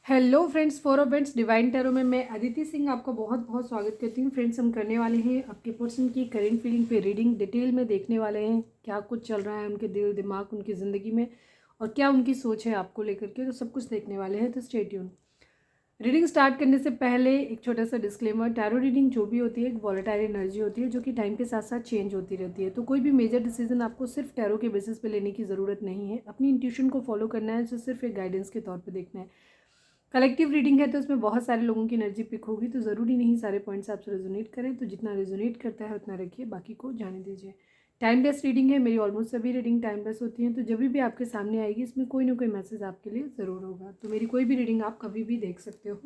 Hello friends, for friends divine tarot में मैं अदिति सिंह आपका बहुत बहुत स्वागत करती हूँ। फ्रेंड्स, हम करने वाले हैं आपके पर्सन की करेंट फीलिंग पे रीडिंग। डिटेल में देखने वाले हैं क्या कुछ चल रहा है उनके दिल दिमाग उनकी ज़िंदगी में और क्या उनकी सोच है आपको लेकर के, तो सब कुछ देखने वाले हैं। तो स्टे ट्यून। रीडिंग स्टार्ट करने से पहले एक छोटा सा डिस्क्लेमर, टैरो रीडिंग जो भी होती है एक वॉलेटाइल एनर्जी होती है जो कि टाइम के साथ साथ चेंज होती रहती है। तो कोई भी मेजर डिसीजन आपको सिर्फ टैरो के बेसिस पे लेने की ज़रूरत नहीं है। अपनी इंट्यूशन को फॉलो करना है, जो सिर्फ एक गाइडेंस के तौर पर देखना है। कलेक्टिव रीडिंग है तो उसमें बहुत सारे लोगों की एनर्जी पिक होगी, तो ज़रूरी नहीं सारे पॉइंट्स आपसे रेजोनेट करें। तो जितना रेजोनेट करता है उतना रखिए, बाकी को जाने दीजिए। टाइमलेस रीडिंग है, मेरी ऑलमोस्ट सभी रीडिंग टाइमलेस होती हैं। तो जब भी आपके सामने आएगी इसमें कोई ना कोई मैसेज आपके लिए ज़रूर होगा। तो मेरी कोई भी रीडिंग आप कभी भी देख सकते हो।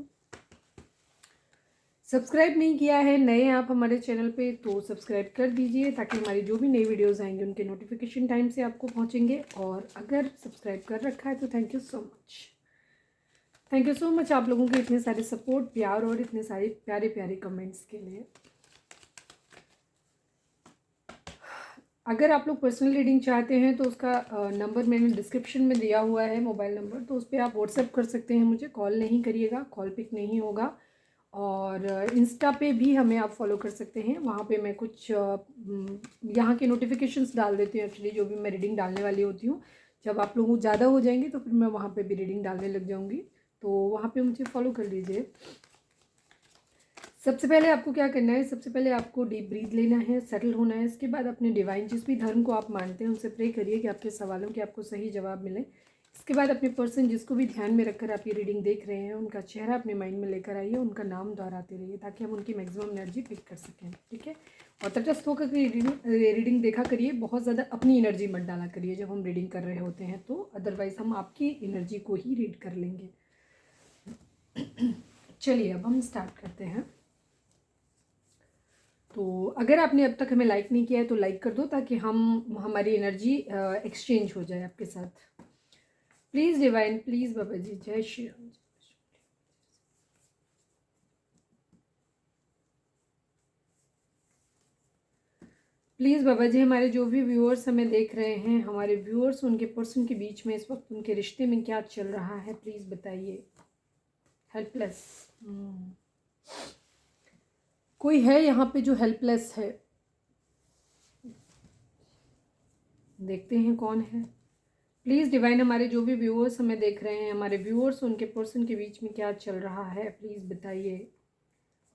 सब्सक्राइब नहीं किया है नए आप हमारे चैनल पे तो सब्सक्राइब कर दीजिए, ताकि हमारी जो भी नई वीडियोस आएंगे उनके नोटिफिकेशन टाइम से आपको पहुंचेंगे। और अगर सब्सक्राइब कर रखा है तो thank you so much. Thank you so much आप लोगों के इतने सारे सपोर्ट, प्यार और इतने सारे प्यारे प्यारे कमेंट्स के लिए। अगर आप लोग पर्सनल रीडिंग चाहते हैं तो उसका नंबर मैंने डिस्क्रिप्शन में दिया हुआ है, मोबाइल नंबर। तो उस पर आप व्हाट्सएप कर सकते हैं मुझे, कॉल नहीं करिएगा, कॉल पिक नहीं होगा। और इंस्टा पे भी हमें आप फॉलो कर सकते हैं, वहाँ पे मैं कुछ यहाँ के नोटिफिकेशंस डाल देती हूँ एक्चुअली, जो भी मैं रीडिंग डालने वाली होती हूँ। जब आप लोग ज़्यादा हो जाएंगे तो फिर मैं वहाँ पे भी रीडिंग डालने लग जाऊँगी, तो वहाँ पे मुझे फॉलो कर लीजिए। सबसे पहले आपको क्या करना है, सबसे पहले आपको डीप ब्रीथ लेना है, सेटल होना है। इसके बाद अपने डिवाइन जिस भी धर्म को आप मानते हैं उनसे प्रे करिए कि आपके सवालों के आपको सही जवाब मिले। इसके बाद अपने पर्सन जिसको भी ध्यान में रखकर आप ये रीडिंग देख रहे हैं उनका चेहरा अपने माइंड में लेकर आइए, उनका नाम दोहराते रहिए ताकि हम उनकी मैक्सिमम एनर्जी पिक कर सकें। ठीक है। और तटस्थ होकर रीडिंग देखा करिए, बहुत ज़्यादा अपनी एनर्जी मत डाला करिए जब हम रीडिंग कर रहे होते हैं, तो अदरवाइज हम आपकी एनर्जी को ही रीड कर लेंगे। चलिए अब हम स्टार्ट करते हैं। तो अगर आपने अब तक हमें लाइक नहीं किया है तो लाइक कर दो, ताकि हमारी एनर्जी एक्सचेंज हो जाए आपके साथ। प्लीज़ डिवाइन, प्लीज़ बाबा जी, जय श्री राम। प्लीज़ बाबा जी, हमारे जो भी व्यूअर्स हमें देख रहे हैं, हमारे व्यूअर्स उनके पर्सन के बीच में इस वक्त उनके रिश्ते में क्या चल रहा है, प्लीज़ बताइए। हेल्पलेस, कोई है यहाँ पे जो हेल्पलेस है, देखते हैं कौन है। प्लीज़ डिवाइन, हमारे जो भी व्यूअर्स हमें देख रहे हैं, हमारे व्यूअर्स उनके पर्सन के बीच में क्या चल रहा है, प्लीज़ बताइए।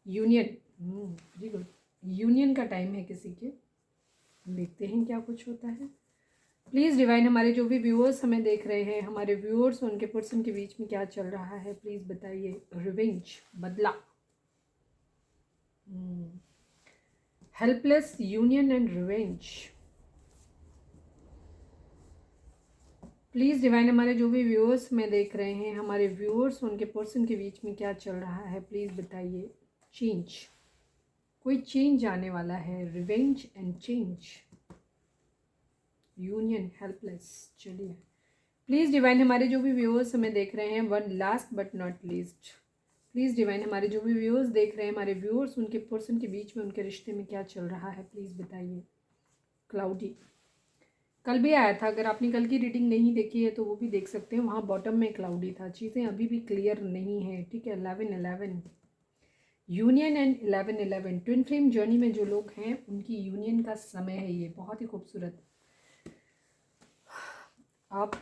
यूनियन, वेरी गुड, यूनियन का टाइम है किसी के, देखते हैं क्या कुछ होता है। प्लीज़ डिवाइन, हमारे जो भी व्यूअर्स हमें देख रहे हैं, हमारे व्यूअर्स उनके पर्सन के बीच में क्या चल रहा है, प्लीज़ बताइए। रिवेंज, बदला, helpless, union and revenge. Please divine, हमारे जो भी व्यूअर्स हमें देख रहे हैं, हमारे व्यूअर्स उनके पर्सन के बीच में क्या चल रहा है, प्लीज़ बताइए। चेंज, कोई चेंज आने वाला है, revenge and change, union, helpless. चलिए प्लीज़ डिवाइन, हमारे जो भी व्यूअर्स हमें देख रहे हैं, one last but not least. Please divine, हमारे जो भी व्यूअर्स देख रहे हैं, हमारे व्यूअर्स उनके पर्सन के बीच में उनके रिश्ते में क्या चल रहा है, प्लीज़ बताइए। क्लाउडी, कल भी आया था, अगर आपने कल की रीडिंग नहीं देखी है तो वो भी देख सकते हैं, वहाँ बॉटम में क्लाउडी था। चीज़ें अभी भी क्लियर नहीं है, ठीक है। 11-11 union and 11-11 twin flame journey में जो लोग हैं उनकी यूनियन का समय है, ये बहुत ही खूबसूरत। आप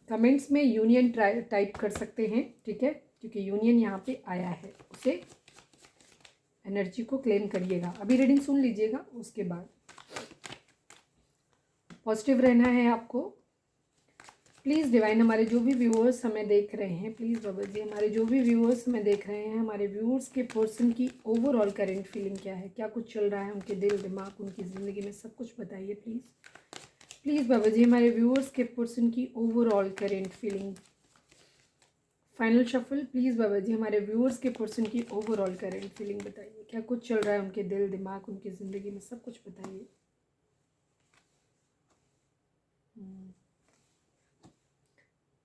कमेंट्स में यूनियन टाइप कर सकते हैं, ठीक है, क्योंकि यूनियन यहाँ पे आया है, उसे एनर्जी को क्लेम करिएगा। अभी रीडिंग सुन लीजिएगा, उसके बाद पॉजिटिव रहना है आपको। प्लीज़ डिवाइन, हमारे जो भी व्यूअर्स हमें देख रहे हैं, प्लीज़ बाबा जी, हमारे जो भी व्यूअर्स हमें देख रहे हैं, हमारे व्यूअर्स के पर्सन की ओवरऑल करेंट फीलिंग क्या है, क्या कुछ चल रहा है उनके दिल दिमाग उनकी ज़िंदगी में, सब कुछ बताइए प्लीज़। प्लीज़ बाबा जी, हमारे व्यूअर्स के पर्सन की overall current feeling. Final shuffle, please बाबा जी, हमारे व्यूअर्स के पर्सन की ओवरऑल करेंट फीलिंग बताइए, क्या कुछ चल रहा है उनके दिल दिमाग उनकी ज़िंदगी में, सब कुछ बताइए।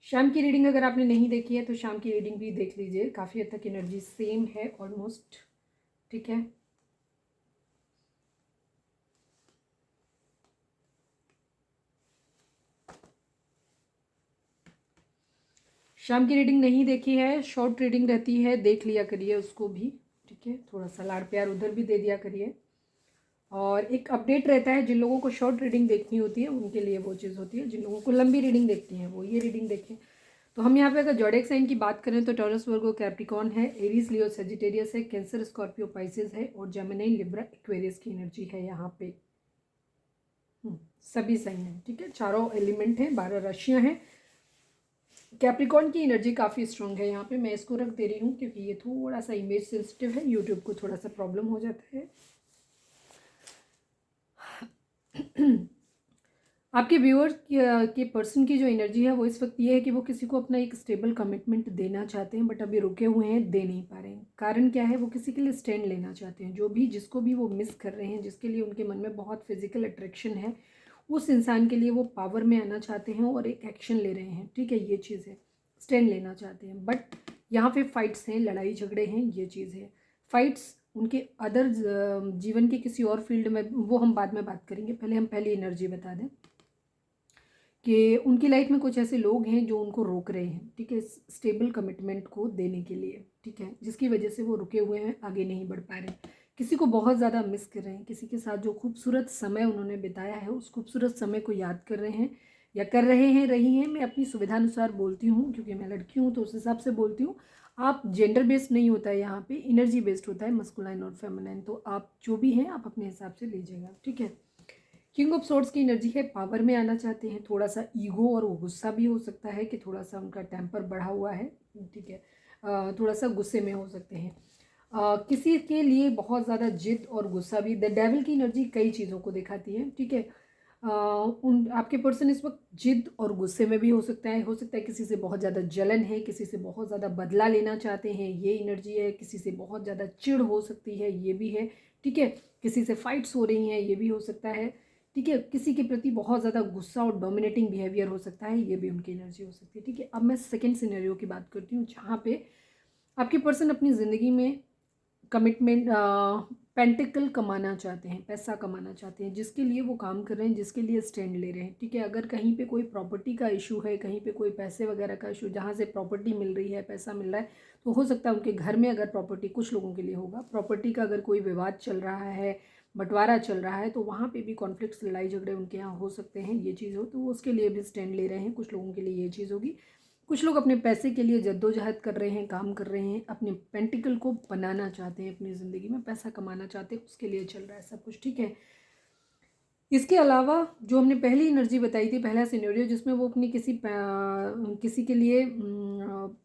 शाम की रीडिंग अगर आपने नहीं देखी है तो शाम की रीडिंग भी देख लीजिए, काफ़ी हद तक एनर्जी सेम है ऑलमोस्ट, ठीक है। शाम की रीडिंग नहीं देखी है, शॉर्ट रीडिंग रहती है, देख लिया करिए उसको भी, ठीक है। थोड़ा सा लाड़ प्यार उधर भी दे दिया करिए। और एक अपडेट रहता है, जिन लोगों को शॉर्ट रीडिंग देखनी होती है उनके लिए वो चीज़ होती है, जिन लोगों को लंबी रीडिंग देखनी है वो ये रीडिंग देखें। तो हम यहाँ पे अगर ज़ोडिएक साइन की बात करें तो टॉरस, वर्गो, कैप्रिकॉर्न है, एरीज, लियो, सेजिटेरियस है, कैंसर, स्कॉर्पियो, पाइसेस है और जेमिनी, लिब्रा, एक्वेरियस की एनर्जी है यहाँ पे। सभी साइन है, ठीक है। चारों एलिमेंट हैं, 12 राशियाँ हैं। कैप्रिकॉर्न की एनर्जी काफ़ी स्ट्रॉन्ग है यहाँ पे। मैं इसको रख दे रही हूँ क्योंकि ये थोड़ा सा इमेज सेंसिटिव है, यूट्यूब को थोड़ा सा प्रॉब्लम हो जाता है। आपके व्यूअर के पर्सन की जो एनर्जी है वो इस वक्त ये है कि वो किसी को अपना एक स्टेबल कमिटमेंट देना चाहते हैं, बट अभी रुके हुए हैं, दे नहीं पा रहे हैं। कारण क्या है, वो किसी के लिए स्टैंड लेना चाहते हैं। जो भी जिसको भी वो मिस कर रहे हैं, जिसके लिए उनके मन में बहुत फिजिकल अट्रैक्शन है, उस इंसान के लिए वो पावर में आना चाहते हैं और एक एक्शन ले रहे हैं, ठीक है। ये चीज़ है, स्टैंड लेना चाहते हैं। बट यहाँ पे फाइट्स हैं, लड़ाई झगड़े हैं, ये चीज़ है। फाइट्स उनके अदर जीवन के किसी और फील्ड में, वो हम बाद में बात करेंगे। पहले हम पहली एनर्जी बता दें कि उनकी लाइफ में कुछ ऐसे लोग हैं जो उनको रोक रहे हैं, ठीक है, स्टेबल कमिटमेंट को देने के लिए, ठीक है, जिसकी वजह से वो रुके हुए हैं, आगे नहीं बढ़ पा रहे। किसी को बहुत ज़्यादा मिस कर रहे हैं, किसी के साथ जो खूबसूरत समय उन्होंने बिताया है उस खूबसूरत समय को याद कर रहे हैं या कर रहे हैं, रही हैं। मैं अपनी सुविधानुसार बोलती हूँ क्योंकि मैं लड़की हूँ तो उस हिसाब से बोलती हूँ। आप जेंडर बेस्ड नहीं होता है यहाँ पे, एनर्जी बेस्ड होता है, मस्कुलाइन और फेमिनाइन। तो आप जो भी हैं आप अपने हिसाब से लीजिएगा, ठीक है। किंग ऑफ सोर्ड्स की एनर्जी है, पावर में आना चाहते हैं, थोड़ा सा ईगो और गुस्सा भी हो सकता है कि थोड़ा सा उनका टेम्पर बढ़ा हुआ है, ठीक है। थोड़ा सा गुस्से में हो सकते हैं। किसी के लिए बहुत ज़्यादा जिद और गुस्सा भी। द डेविल की एनर्जी कई चीज़ों को दिखाती है, ठीक है। उन आपके पर्सन इस वक्त जिद और गुस्से में भी हो सकता है किसी से बहुत ज़्यादा जलन है, किसी से बहुत ज़्यादा बदला लेना चाहते हैं, ये एनर्जी है। किसी से बहुत ज़्यादा चिढ़ हो सकती है, ये भी है, ठीक है। किसी से फाइट्स हो रही हैं, ये भी हो सकता है, ठीक है। किसी के प्रति बहुत ज़्यादा गुस्सा और डोमिनेटिंग बिहेवियर हो सकता है, ये भी उनकी एनर्जी हो सकती है, ठीक है। अब मैं सेकेंड सिनेरियो की बात करती हूँ, जहाँ पे आपके पर्सन अपनी ज़िंदगी में कमिटमेंट, पेंटिकल कमाना चाहते हैं, पैसा कमाना चाहते हैं, जिसके लिए वो काम कर रहे हैं, जिसके लिए स्टैंड ले रहे हैं, ठीक है। अगर कहीं पे कोई प्रॉपर्टी का इशू है, कहीं पे कोई पैसे वगैरह का इशू, जहाँ से प्रॉपर्टी मिल रही है, पैसा मिल रहा है, तो हो सकता है उनके घर में अगर प्रॉपर्टी, कुछ लोगों के लिए होगा, प्रॉपर्टी का अगर कोई विवाद चल रहा है, बंटवारा चल रहा है, तो वहाँ पे भी कॉन्फ्लिक्ट्स, लड़ाई झगड़े उनके यहाँ हो सकते हैं, ये चीज़ हो, तो वो उसके लिए भी स्टैंड ले रहे हैं। कुछ लोगों के लिए ये चीज़ होगी। कुछ लोग अपने पैसे के लिए जद्दोजहद कर रहे हैं, काम कर रहे हैं, अपने पेंटिकल को बनाना चाहते हैं, अपनी ज़िंदगी में पैसा कमाना चाहते हैं, उसके लिए चल रहा है सब कुछ, ठीक है। इसके अलावा जो हमने पहली एनर्जी बताई थी, पहला सिनेरियो जिसमें वो अपनी किसी के लिए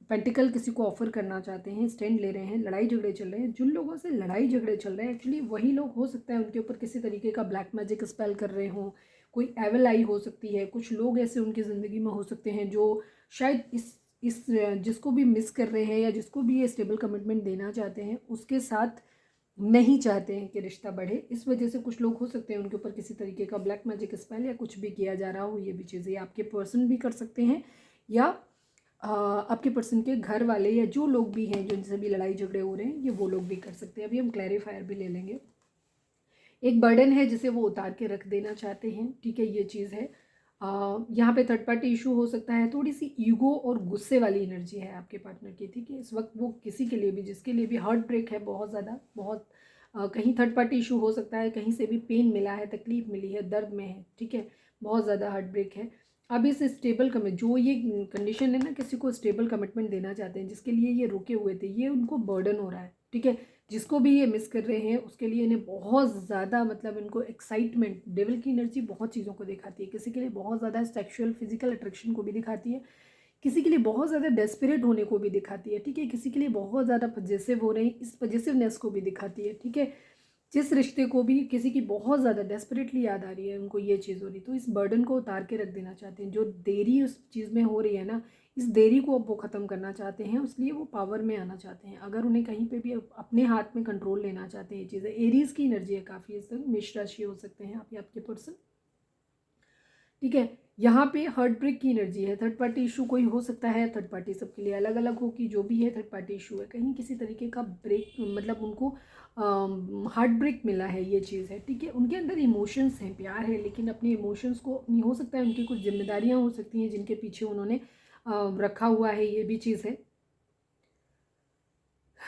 पेंटिकल किसी को ऑफर करना चाहते हैं, स्टैंड ले रहे हैं, लड़ाई झगड़े चल रहे हैं। जिन लोगों से लड़ाई झगड़े चल रहे हैं एक्चुअली वही लोग हो सकता है उनके ऊपर किसी तरीके का ब्लैक मैजिक स्पेल कर रहे हों, कोई एवल आई हो सकती है। कुछ लोग ऐसे उनकी ज़िंदगी में हो सकते हैं जो शायद इस जिसको भी मिस कर रहे हैं या जिसको भी ये स्टेबल कमिटमेंट देना चाहते हैं उसके साथ नहीं चाहते हैं कि रिश्ता बढ़े। इस वजह से कुछ लोग हो सकते हैं उनके ऊपर किसी तरीके का ब्लैक मैजिक स्पेल या कुछ भी किया जा रहा हो। ये भी चीज़ें आपके पर्सन भी कर सकते हैं या आपके पर्सन के घर वाले या जो लोग भी हैं जिनसे भी लड़ाई झगड़े हो रहे हैं, ये वो लोग भी कर सकते हैं। अभी हम क्लैरिफायर भी ले लेंगे। एक बर्डन है जिसे वो उतार के रख देना चाहते हैं, ठीक है, ये चीज़ है। यहाँ पे थर्ड पार्टी इशू हो सकता है, थोड़ी सी ईगो और गुस्से वाली एनर्जी है आपके पार्टनर की, ठीक है। इस वक्त वो किसी के लिए भी, जिसके लिए भी हार्ट ब्रेक है बहुत ज़्यादा, बहुत कहीं थर्ड पार्टी इशू हो सकता है, कहीं से भी पेन मिला है, तकलीफ मिली है, दर्द में है, ठीक है, बहुत ज़्यादा हार्ट ब्रेक है। अब इस स्टेबल जो ये कंडीशन है ना, किसी को स्टेबल कमिटमेंट देना चाहते हैं, जिसके लिए ये रुके हुए थे, ये उनको बर्डन हो रहा है, ठीक है। जिसको भी ये मिस कर रहे हैं उसके लिए इन्हें बहुत ज़्यादा, मतलब इनको एक्साइटमेंट, डेविल की एनर्जी बहुत चीज़ों को दिखाती है। किसी के लिए बहुत ज़्यादा सेक्सुअल फिजिकल अट्रैक्शन को भी दिखाती है, किसी के लिए बहुत ज़्यादा डेस्परेट होने को भी दिखाती है, ठीक है। किसी के लिए बहुत ज़्यादा पजेसिव हो रहे हैं, इस पजेसिवनेस को भी दिखाती है, ठीक है। जिस रिश्ते को भी किसी की बहुत ज़्यादा डेस्परेटली याद आ रही है, उनको ये चीज़ हो रही, तो इस बर्डन को उतार के रख देना चाहते हैं। जो देरी उस चीज़ में हो रही है ना, इस देरी को अब वो ख़त्म करना चाहते हैं, उसलिए वो पावर में आना चाहते हैं। अगर उन्हें कहीं पे भी अपने हाथ में कंट्रोल लेना चाहते हैं, ये चीज़ें। एरीज़ की एनर्जी है काफ़ी, इस तरह मेष राशि हो सकते हैं आप या आपके पर्सन, ठीक है। यहाँ पे हार्ट ब्रेक की एनर्जी है, थर्ड पार्टी इशू कोई हो सकता है, थर्ड पार्टी सबके लिए अलग अलग होगी, जो भी है थर्ड पार्टी इशू है, कहीं किसी तरीके का ब्रेक, मतलब उनको हार्ट ब्रेक मिला है, ये चीज़ है, ठीक है। उनके अंदर इमोशंस हैं, प्यार है, लेकिन अपने इमोशंस को, नहीं हो सकता है उनकी कुछ जिम्मेदारियाँ हो सकती हैं जिनके पीछे उन्होंने रखा हुआ है, ये भी चीज़ है।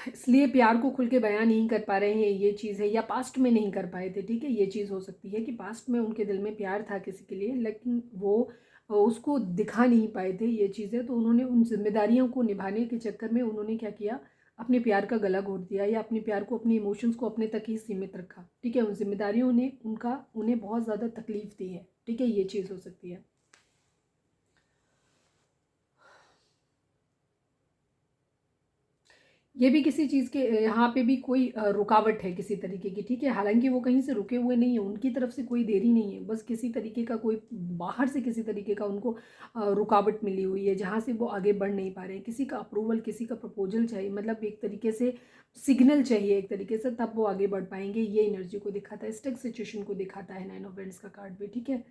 इसलिए प्यार को खुल के बयान नहीं कर पा रहे हैं, ये चीज़ है। या पास्ट में नहीं कर पाए थे, ठीक है, ये चीज़ हो सकती है कि पास्ट में उनके दिल में प्यार था किसी के लिए, लेकिन वो उसको दिखा नहीं पाए थे, ये चीज़ें। तो उन्होंने उन जिम्मेदारियों को निभाने के चक्कर में उन्होंने क्या किया, अपने प्यार का गला घोट दिया, या अपने प्यार को, अपने इमोशंस को अपने तक ही सीमित रखा, ठीक है। उन जिम्मेदारियों ने उन्हें बहुत ज़्यादा तकलीफ दी है, ठीक है, ये चीज़ हो सकती है। ये भी किसी चीज़ के यहाँ पे भी कोई रुकावट है किसी तरीके की, ठीक है। हालांकि वो कहीं से रुके हुए नहीं है, उनकी तरफ से कोई देरी नहीं है, बस किसी तरीके का कोई बाहर से किसी तरीके का उनको रुकावट मिली हुई है, जहाँ से वो आगे बढ़ नहीं पा रहे हैं। किसी का अप्रूवल, किसी का प्रपोजल चाहिए, मतलब एक तरीके से सिग्नल चाहिए एक तरीके से, तब वो आगे बढ़ पाएंगे। ये एनर्जी को दिखाता है, स्टक सिचुएशन को दिखाता है 9 ऑफ वैंड्स का कार्ड भी, ठीक है।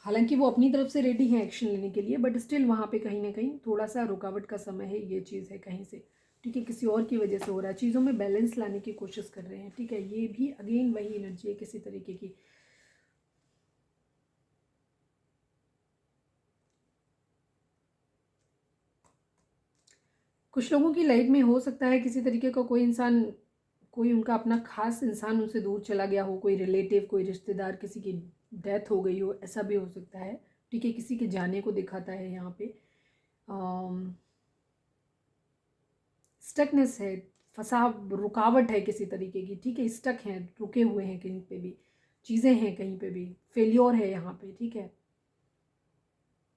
हालांकि वो अपनी तरफ से रेडी हैं एक्शन लेने के लिए, बट स्टिल वहाँ पे कहीं ना कहीं थोड़ा सा रुकावट का समय है, ये चीज़ है कहीं से, ठीक है। किसी और की वजह से हो रहा है, चीज़ों में बैलेंस लाने की कोशिश कर रहे हैं, ठीक है। ये भी अगेन वही एनर्जी है किसी तरीके की। कुछ लोगों की लाइफ में हो सकता है किसी तरीके का कोई इंसान, कोई उनका अपना खास इंसान उनसे दूर चला गया हो, कोई रिलेटिव, कोई रिश्तेदार, किसी की डेथ हो गई हो, ऐसा भी हो सकता है, ठीक है। किसी के जाने को दिखाता है यहाँ पे। स्टकनेस है, फंसा, रुकावट है किसी तरीके की, ठीक है। स्टक हैं, रुके हुए हैं कहीं पे भी, चीज़ें हैं कहीं पे भी, फेल्योर है यहाँ पे, ठीक है।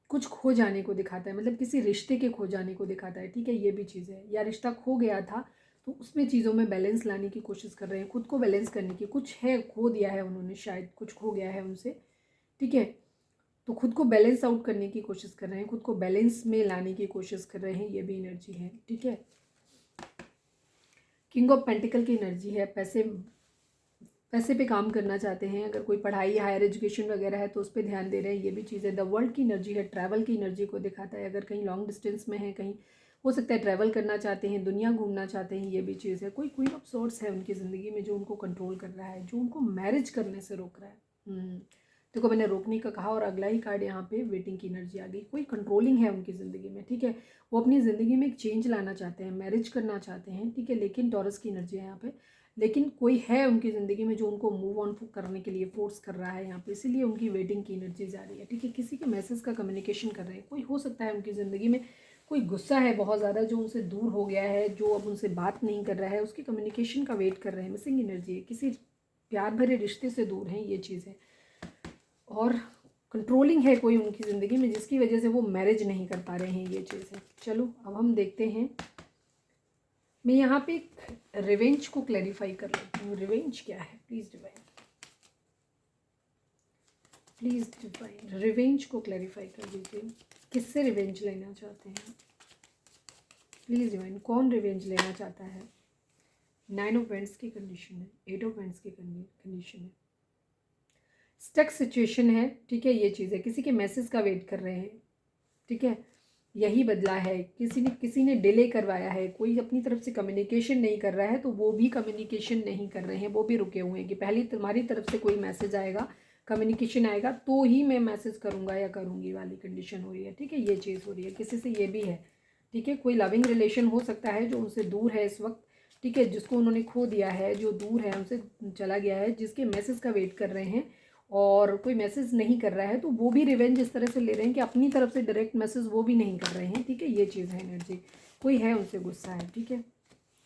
कुछ खो जाने को दिखाता है, मतलब किसी रिश्ते के खो जाने को दिखाता है, ठीक है, ये भी चीज़ है। या रिश्ता खो गया था तो उसमें चीज़ों में बैलेंस लाने की कोशिश कर रहे हैं, खुद को बैलेंस करने की, कुछ है खो दिया है उन्होंने, शायद कुछ खो गया है उनसे, ठीक है। तो खुद को बैलेंस आउट करने की कोशिश कर रहे हैं, खुद को बैलेंस में लाने की कोशिश कर रहे हैं, ये भी एनर्जी है, ठीक है। किंग ऑफ पेंटिकल की एनर्जी है, पैसे, पैसे पे काम करना चाहते हैं। अगर कोई पढ़ाई, हायर एजुकेशन वगैरह है तो उस पर ध्यान दे रहे हैं, ये भी चीज़ है। द वर्ल्ड की एनर्जी है, ट्रैवल की एनर्जी को दिखाता है। अगर कहीं लॉन्ग डिस्टेंस में है, कहीं हो सकता है ट्रैवल करना चाहते हैं, दुनिया घूमना चाहते हैं, ये भी चीज़ है। कोई क्वीन ऑफ सोर्ट्स है उनकी ज़िंदगी में जो उनको कंट्रोल कर रहा है, जो उनको मैरिज करने से रोक रहा है। देखो मैंने रोकने का कहा, और अगला ही कार्ड यहाँ पे वेटिंग की एनर्जी आ गई। कोई कंट्रोलिंग है उनकी ज़िंदगी में, ठीक है। वो अपनी ज़िंदगी में एक चेंज लाना चाहते हैं, मैरिज करना चाहते हैं, ठीक है। लेकिन टॉरस की एनर्जी है यहाँ पे, लेकिन कोई है उनकी ज़िंदगी में जो उनको मूव ऑन करने के लिए फोर्स कर रहा है यहाँ पे, इसीलिए उनकी वेटिंग की एनर्जी जा रही है, ठीक है। किसी के मैसेज का कम्युनिकेशन कर रहे हैं, कोई हो सकता है उनकी ज़िंदगी में कोई गुस्सा है बहुत ज़्यादा, जो उनसे दूर हो गया है, जो अब उनसे बात नहीं कर रहा है, उसकी कम्युनिकेशन का वेट कर रहे हैं। मिसिंग एनर्जी है, किसी प्यार भरे रिश्ते से दूर हैं, ये चीज़ है। और कंट्रोलिंग है कोई उनकी ज़िंदगी में, जिसकी वजह से वो मैरिज नहीं कर पा रहे हैं, ये चीज़ है। चलो अब हम देखते हैं, मैं यहाँ पे रिवेंज को क्लैरिफाई कर लेती हूँ। रिवेंज क्या है, please divine, please divine revenge को क्लैरिफाई कर दीजिए। किससे रिवेंज लेना चाहते हैं, प्लीज़ डिवाइन, कौन रिवेंज लेना चाहता है। 9 ऑफ वैंड्स की कंडीशन है, 8 ऑफ वैंड्स की कंडीशन है, स्टक सिचुएशन है, ठीक है। ये चीज़ है, किसी के मैसेज का वेट कर रहे हैं, ठीक है। यही बदला है, किसी ने डिले करवाया है, कोई अपनी तरफ से कम्युनिकेशन नहीं कर रहा है, तो वो भी कम्युनिकेशन नहीं कर रहे हैं, वो भी रुके हुए हैं कि पहले तुम्हारी तरफ से कोई मैसेज आएगा, कम्युनिकेशन आएगा तो ही मैं मैसेज करूँगा या करूँगी वाली कंडीशन हो रही है, ठीक है। ये चीज़ हो रही है, किसी से ये भी है, ठीक है। कोई लविंग रिलेशन हो सकता है जो उनसे दूर है इस वक्त, ठीक है, जिसको उन्होंने खो दिया है, जो दूर है, उनसे चला गया है, जिसके मैसेज का वेट कर रहे हैं और कोई मैसेज नहीं कर रहा है, तो वो भी रिवेंज इस तरह से ले रहे हैं कि अपनी तरफ से डायरेक्ट मैसेज वो भी नहीं कर रहे हैं, ठीक है। ये चीज़ है एनर्जी, कोई है उनसे गुस्सा है, ठीक है।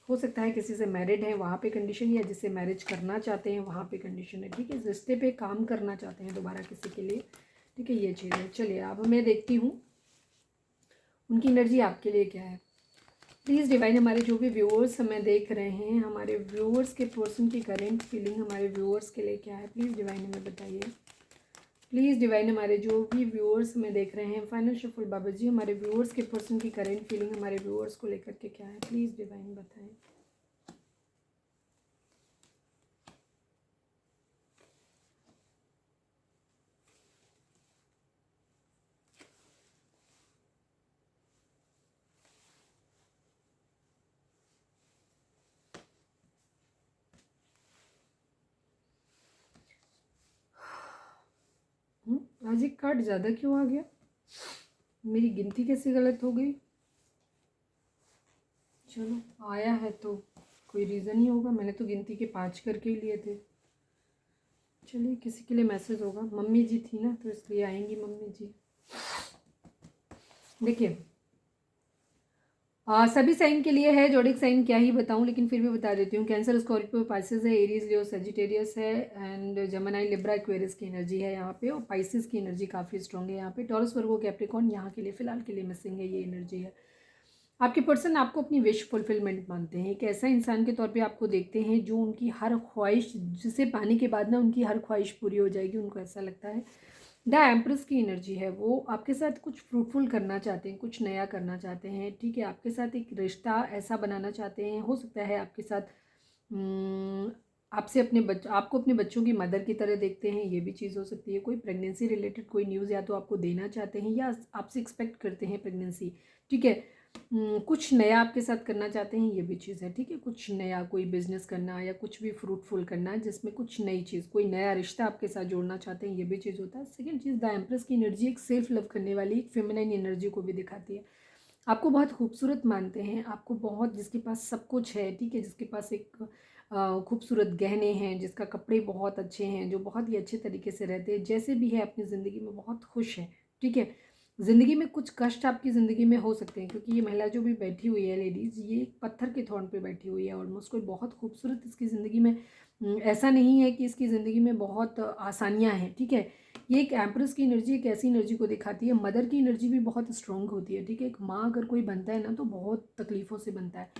हो सकता है किसी से मैरिड है वहाँ पे कंडीशन, या जिससे मैरिज करना चाहते हैं वहाँ पे कंडीशन है, ठीक है। रिश्ते पे काम करना चाहते हैं दोबारा किसी के लिए, ठीक है, ये चीज़ है। चलिए अब मैं देखती हूँ उनकी एनर्जी आपके लिए क्या है। प्लीज़ डिवाइन, हमारे जो भी व्यूअर्स हमें देख रहे हैं, हमारे व्यूअर्स के पर्सन की करेंट फीलिंग हमारे व्यूअर्स के लिए क्या है, प्लीज़ डिवाइन हमें बताइए। प्लीज़ डिवाइन, हमारे जो भी व्यूअर्स हमें देख रहे हैं, फाइनेंशियल फुल बाबा जी, हमारे व्यूअर्स के पर्सन की करेंट फीलिंग हमारे व्यूअर्स को लेकर के क्या है, प्लीज़ डिवाइन बताएं। आज एक कार्ड ज़्यादा क्यों आ गया, मेरी गिनती कैसे गलत हो गई? चलो आया है तो कोई रीज़न ही होगा, मैंने तो गिनती के 5 करके ही लिए थे। चलिए किसी के लिए मैसेज होगा, मम्मी जी थी ना तो इसलिए आएंगी मम्मी जी। देखिए सभी साइन के लिए है, जोडिक साइन क्या ही बताऊं, लेकिन फिर भी बता देती हूँ। कैंसर, स्कॉर्पियो, पाइसेस है, एरीज, लियो, सेजिटेरियस है एंड जमनाई, लिब्रा, एक्वेरियस की एनर्जी है यहाँ पे, और पाइसेस की एनर्जी काफ़ी स्ट्रॉन्ग है यहाँ पे। टॉरस, वर्गो, कैप्रिकॉर्न यहाँ के लिए फिलहाल के लिए मिसिंग है, ये एनर्जी है। आपके पर्सन आपको अपनी विश फुलफिलमेंट मानते हैं, एक ऐसा इंसान के तौर पे आपको देखते हैं जो उनकी हर ख्वाहिश, जिसे पाने के बाद ना उनकी हर ख्वाहिश पूरी हो जाएगी, उनको ऐसा लगता है। द एम्प्रेस की एनर्जी है, वो आपके साथ कुछ फ्रूटफुल करना चाहते हैं, कुछ नया करना चाहते हैं, ठीक है। आपके साथ एक रिश्ता ऐसा बनाना चाहते हैं, हो सकता है आपके साथ आपसे आपको अपने बच्चों की मदर की तरह देखते हैं, ये भी चीज़ हो सकती है। कोई प्रेगनेंसी रिलेटेड कोई न्यूज़ या तो आपको देना चाहते हैं या आपसे एक्सपेक्ट करते हैं प्रेगनेंसी, ठीक है। कुछ नया आपके साथ करना चाहते हैं, ये भी चीज़ है, ठीक है। कुछ नया कोई बिजनेस करना या कुछ भी फ्रूटफुल करना जिसमें कुछ नई चीज़, कोई नया रिश्ता आपके साथ जोड़ना चाहते हैं, ये भी चीज़ होता है। सेकंड चीज़, द एम्प्रेस की एनर्जी एक सेल्फ लव करने वाली एक फेमिनाइन एनर्जी को भी दिखाती है। आपको बहुत खूबसूरत मानते हैं, आपको बहुत, जिसके पास सब कुछ है, ठीक है, जिसके पास एक खूबसूरत गहने हैं, जिसका कपड़े बहुत अच्छे हैं, जो बहुत ही अच्छे तरीके से रहते हैं, जैसे भी है अपनी ज़िंदगी में बहुत खुश है, ठीक है। ज़िंदगी में कुछ कष्ट आपकी ज़िंदगी में हो सकते हैं, क्योंकि ये महिला जो भी बैठी हुई है लेडीज़, ये एक पत्थर के थॉर्न पे बैठी हुई है ऑलमोस्ट। कोई बहुत खूबसूरत इसकी ज़िंदगी में ऐसा नहीं है कि इसकी ज़िंदगी में बहुत आसानियाँ हैं, ठीक है। ये एक एम्प्रेस की एनर्जी एक ऐसी एनर्जी को दिखाती है। मदर की एनर्जी भी बहुत स्ट्रॉन्ग होती है, ठीक है। एक माँ अगर कोई बनता है ना तो बहुत तकलीफ़ों से बनता है।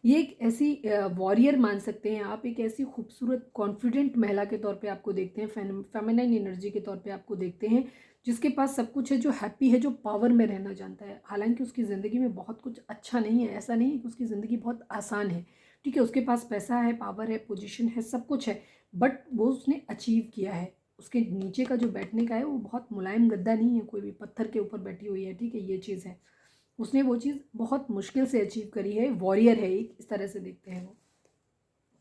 ये एक ऐसी वॉरियर मान सकते हैं आप, एक ऐसी खूबसूरत कॉन्फिडेंट महिला के तौर पे आपको देखते हैं, फेमिनाइन एनर्जी के तौर पे आपको देखते हैं, जिसके पास सब कुछ है, जो हैप्पी है, जो पावर में रहना जानता है। हालांकि उसकी ज़िंदगी में बहुत कुछ अच्छा नहीं है, ऐसा नहीं है कि उसकी ज़िंदगी बहुत आसान है, ठीक है। उसके पास पैसा है, पावर है, पोजीशन है, सब कुछ है, बट वो उसने अचीव किया है। उसके नीचे का जो बैठने का है वो बहुत मुलायम गद्दा नहीं है, कोई भी पत्थर के ऊपर बैठी हुई है, ठीक है, ये चीज़ है। उसने वो चीज़ बहुत मुश्किल से अचीव करी है, वॉरियर है एक, इस तरह से देखते हैं वो,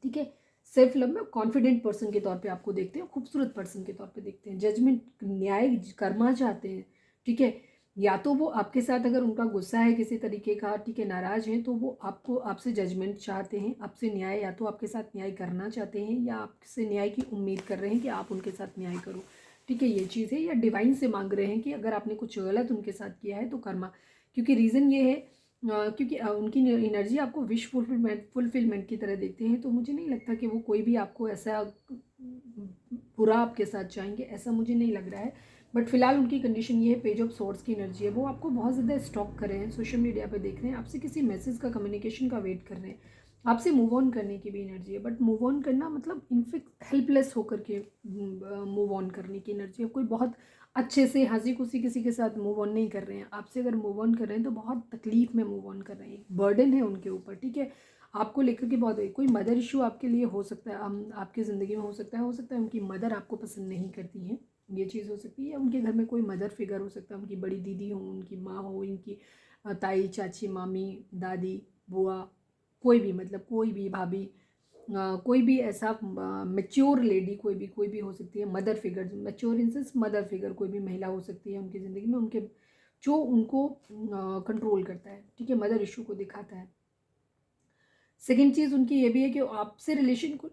ठीक है। सेल्फ लव में कॉन्फिडेंट पर्सन के तौर पे आपको देखते हैं, खूबसूरत पर्सन के तौर पे देखते हैं, जजमेंट, न्याय करना चाहते हैं, ठीक है। या तो वो आपके साथ अगर उनका गुस्सा है किसी तरीके का, ठीक है, नाराज़ हैं, तो वो आपको, आपसे जजमेंट चाहते हैं, आपसे न्याय, या तो आपके साथ न्याय करना चाहते हैं या आपसे न्याय की उम्मीद कर रहे हैं कि आप उनके साथ न्याय करो, ठीक है, ये चीज़ है। या डिवाइन से मांग रहे हैं कि अगर आपने कुछ गलत उनके साथ किया है तो कर्मा, क्योंकि रीज़न ये है क्योंकि उनकी एनर्जी आपको विश फुलफिलमेंट की तरह देखते हैं, तो मुझे नहीं लगता कि वो कोई भी आपको ऐसा बुरा आपके साथ चाहेंगे, ऐसा मुझे नहीं लग रहा है। बट फिलहाल उनकी कंडीशन ये है, पेज ऑफ सोर्ड्स की एनर्जी है, वो आपको बहुत ज़्यादा स्टॉक कर रहे हैं, सोशल मीडिया पे देख रहे हैं, आपसे किसी मैसेज का, कम्युनिकेशन का वेट कर रहे हैं, आपसे मूव ऑन करने की भी एनर्जी है। बट मूव ऑन करना मतलब इनफेक्ट हेल्पलेस होकर के मूव ऑन करने की एनर्जी है। कोई बहुत अच्छे से हंसी खुशी किसी के साथ मूव ऑन नहीं कर रहे हैं, आपसे अगर मूव ऑन कर रहे हैं तो बहुत तकलीफ में मूव ऑन कर रहे हैं, बर्डन है उनके ऊपर, ठीक है। आपको लेकर के बहुत कोई मदर इशू आपके लिए हो सकता है, आपकी ज़िंदगी में हो सकता है उनकी मदर आपको पसंद नहीं करती हैं, ये चीज़ हो सकती है। या उनके घर में कोई मदर फिगर हो सकता है, उनकी बड़ी दीदी हो, उनकी माँ हो, इनकी ताई, चाची, मामी, दादी, बुआ, कोई भी, मतलब कोई भी भाभी, कोई भी ऐसा मैच्योर लेडी, कोई भी हो सकती है, mother figure, mature in sense mother figure, कोई भी महिला हो सकती है उनकी ज़िंदगी में, उनके जो उनको कंट्रोल करता है, ठीक है, मदर इशू को दिखाता है। सेकेंड चीज़ उनकी ये भी है कि आपसे रिलेशन को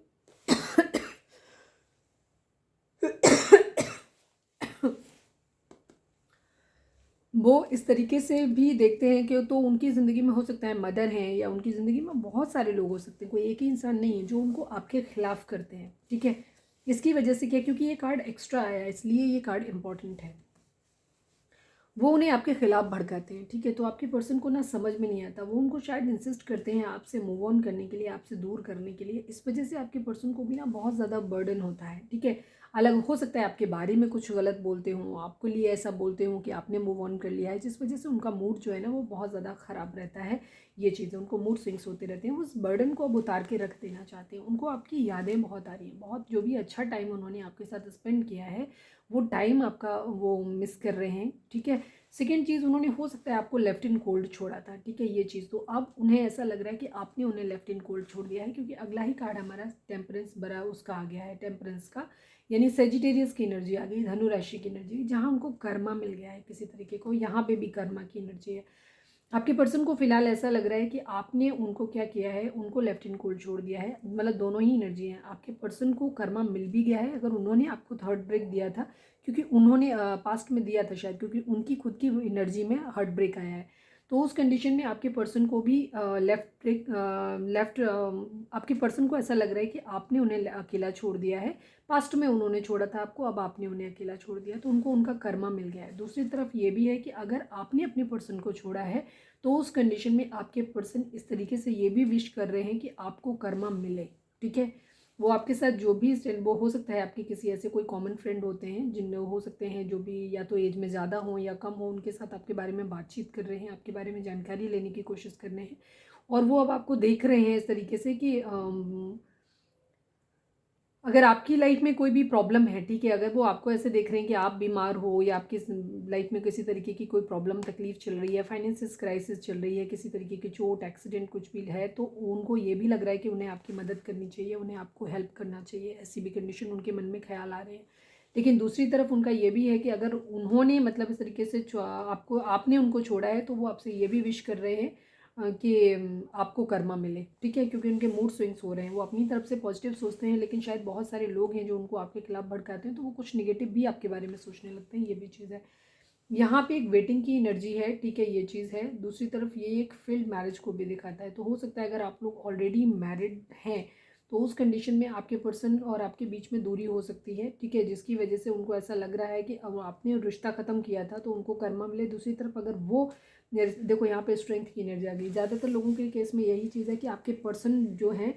वो इस तरीके से भी देखते हैं कि तो उनकी ज़िंदगी में हो सकता है मदर हैं, या उनकी ज़िंदगी में बहुत सारे लोग हो सकते हैं, कोई एक ही इंसान नहीं है जो उनको आपके खिलाफ करते हैं, ठीक है। इसकी वजह से क्या, क्योंकि ये कार्ड एक्स्ट्रा आया है इसलिए ये कार्ड इंपॉर्टेंट है, वो उन्हें आपके खिलाफ भड़काते हैं, ठीक है। तो आपके पर्सन को ना समझ में नहीं आता, वो उनको शायद इंसिस्ट करते हैं आपसे मूव ऑन करने के लिए, आपसे दूर करने के लिए, इस वजह से आपके पर्सन को भी ना बहुत ज़्यादा बर्डन होता है, ठीक है। अलग हो सकता है आपके बारे में कुछ गलत बोलते हों, आपके लिए ऐसा बोलते हों कि आपने मूव ऑन कर लिया है, जिस वजह से उनका मूड जो है ना वो बहुत ज़्यादा ख़राब रहता है, ये चीज़ें, उनको मूड स्विंग्स होते रहते हैं, वो उस बर्डन को अब उतार के रख देना चाहते हैं। उनको आपकी यादें बहुत आ रही हैं, बहुत, जो भी अच्छा टाइम उन्होंने आपके साथ स्पेंड किया है वो टाइम आपका वो मिस कर रहे हैं, ठीक है। सेकेंड चीज़, उन्होंने हो सकता है आपको लेफ्ट इन कोल्ड छोड़ा था, ठीक है ये चीज़। तो अब उन्हें ऐसा लग रहा है कि आपने उन्हें लेफ्ट इन कोल्ड छोड़ दिया है, क्योंकि अगला ही कार्ड हमारा टेम्परेंस बड़ा उसका आ गया है, टेम्परेंस का, यानी सेजिटेरियस की एनर्जी आ गई, धनु राशि की एनर्जी, जहाँ उनको कर्मा मिल गया है किसी तरीके को, यहाँ पे भी कर्मा की एनर्जी है। आपके पर्सन को फिलहाल ऐसा लग रहा है कि आपने उनको क्या किया है, उनको लेफ्ट इन कोल्ड छोड़ दिया है, मतलब दोनों ही एनर्जी हैं। आपके पर्सन को कर्मा मिल भी गया है, अगर उन्होंने आपको थर्ड ब्रेक दिया था, क्योंकि उन्होंने पास्ट में दिया था शायद, क्योंकि उनकी खुद की एनर्जी में हार्ट ब्रेक आया है। तो उस कंडीशन में आपके पर्सन को भी लेफ्ट ब्रेक, लेफ्ट आपके पर्सन को ऐसा लग रहा है कि आपने उन्हें अकेला छोड़ दिया है। पास्ट में उन्होंने छोड़ा था आपको, अब आपने उन्हें अकेला छोड़ दिया, तो उनको उनका कर्मा मिल गया है। दूसरी तरफ ये भी है कि अगर आपने अपने पर्सन को छोड़ा है, तो उस कंडीशन में आपके पर्सन इस तरीके से ये भी विश कर रहे हैं कि आपको कर्मा मिले, ठीक है। वो आपके साथ जो भी, वो हो सकता है आपके किसी ऐसे कोई कॉमन फ्रेंड होते हैं, जिनमें हो सकते हैं जो भी या तो एज में ज़्यादा हो या कम हो, उनके साथ आपके बारे में बातचीत कर रहे हैं, आपके बारे में जानकारी लेने की कोशिश कर रहे हैं, और वो अब आपको देख रहे हैं इस तरीके से कि अगर आपकी लाइफ में कोई भी प्रॉब्लम है, ठीक है, अगर वो आपको ऐसे देख रहे हैं कि आप बीमार हो या आपकी लाइफ में किसी तरीके की कोई प्रॉब्लम तकलीफ चल रही है, फाइनेंशियल क्राइसिस चल रही है, किसी तरीके की चोट एक्सीडेंट कुछ भी है, तो उनको ये भी लग रहा है कि उन्हें आपकी मदद करनी चाहिए, उन्हें आपको हेल्प करना चाहिए, ऐसी भी कंडीशन उनके मन में ख्याल आ रहे हैं। लेकिन दूसरी तरफ उनका ये भी है कि अगर उन्होंने मतलब इस तरीके से आपको, आपने उनको छोड़ा है, तो वो आपसे ये भी विश कर रहे हैं कि आपको कर्मा मिले, ठीक है, क्योंकि उनके मूड स्विंग्स हो रहे हैं। वो अपनी तरफ से पॉजिटिव सोचते हैं, लेकिन शायद बहुत सारे लोग हैं जो उनको आपके खिलाफ भड़काते हैं, तो वो कुछ निगेटिव भी आपके बारे में सोचने लगते हैं, ये भी चीज़ है। यहाँ पे एक वेटिंग की एनर्जी है, ठीक है ये चीज़ है। दूसरी तरफ ये एक फील्ड मैरिज को भी दिखाता है, तो हो सकता है अगर आप लोग ऑलरेडी मैरिड हैं, तो उस कंडीशन में आपके पर्सन और आपके बीच में दूरी हो सकती है, ठीक है, जिसकी वजह से उनको ऐसा लग रहा है कि अब आपने रिश्ता ख़त्म किया था तो उनको कर्मा मिले। दूसरी तरफ अगर वो, देखो यहाँ पे स्ट्रेंथ की एनर्जी आ गई। ज़्यादातर लोगों के केस में यही चीज़ है कि आपके पर्सन जो हैं,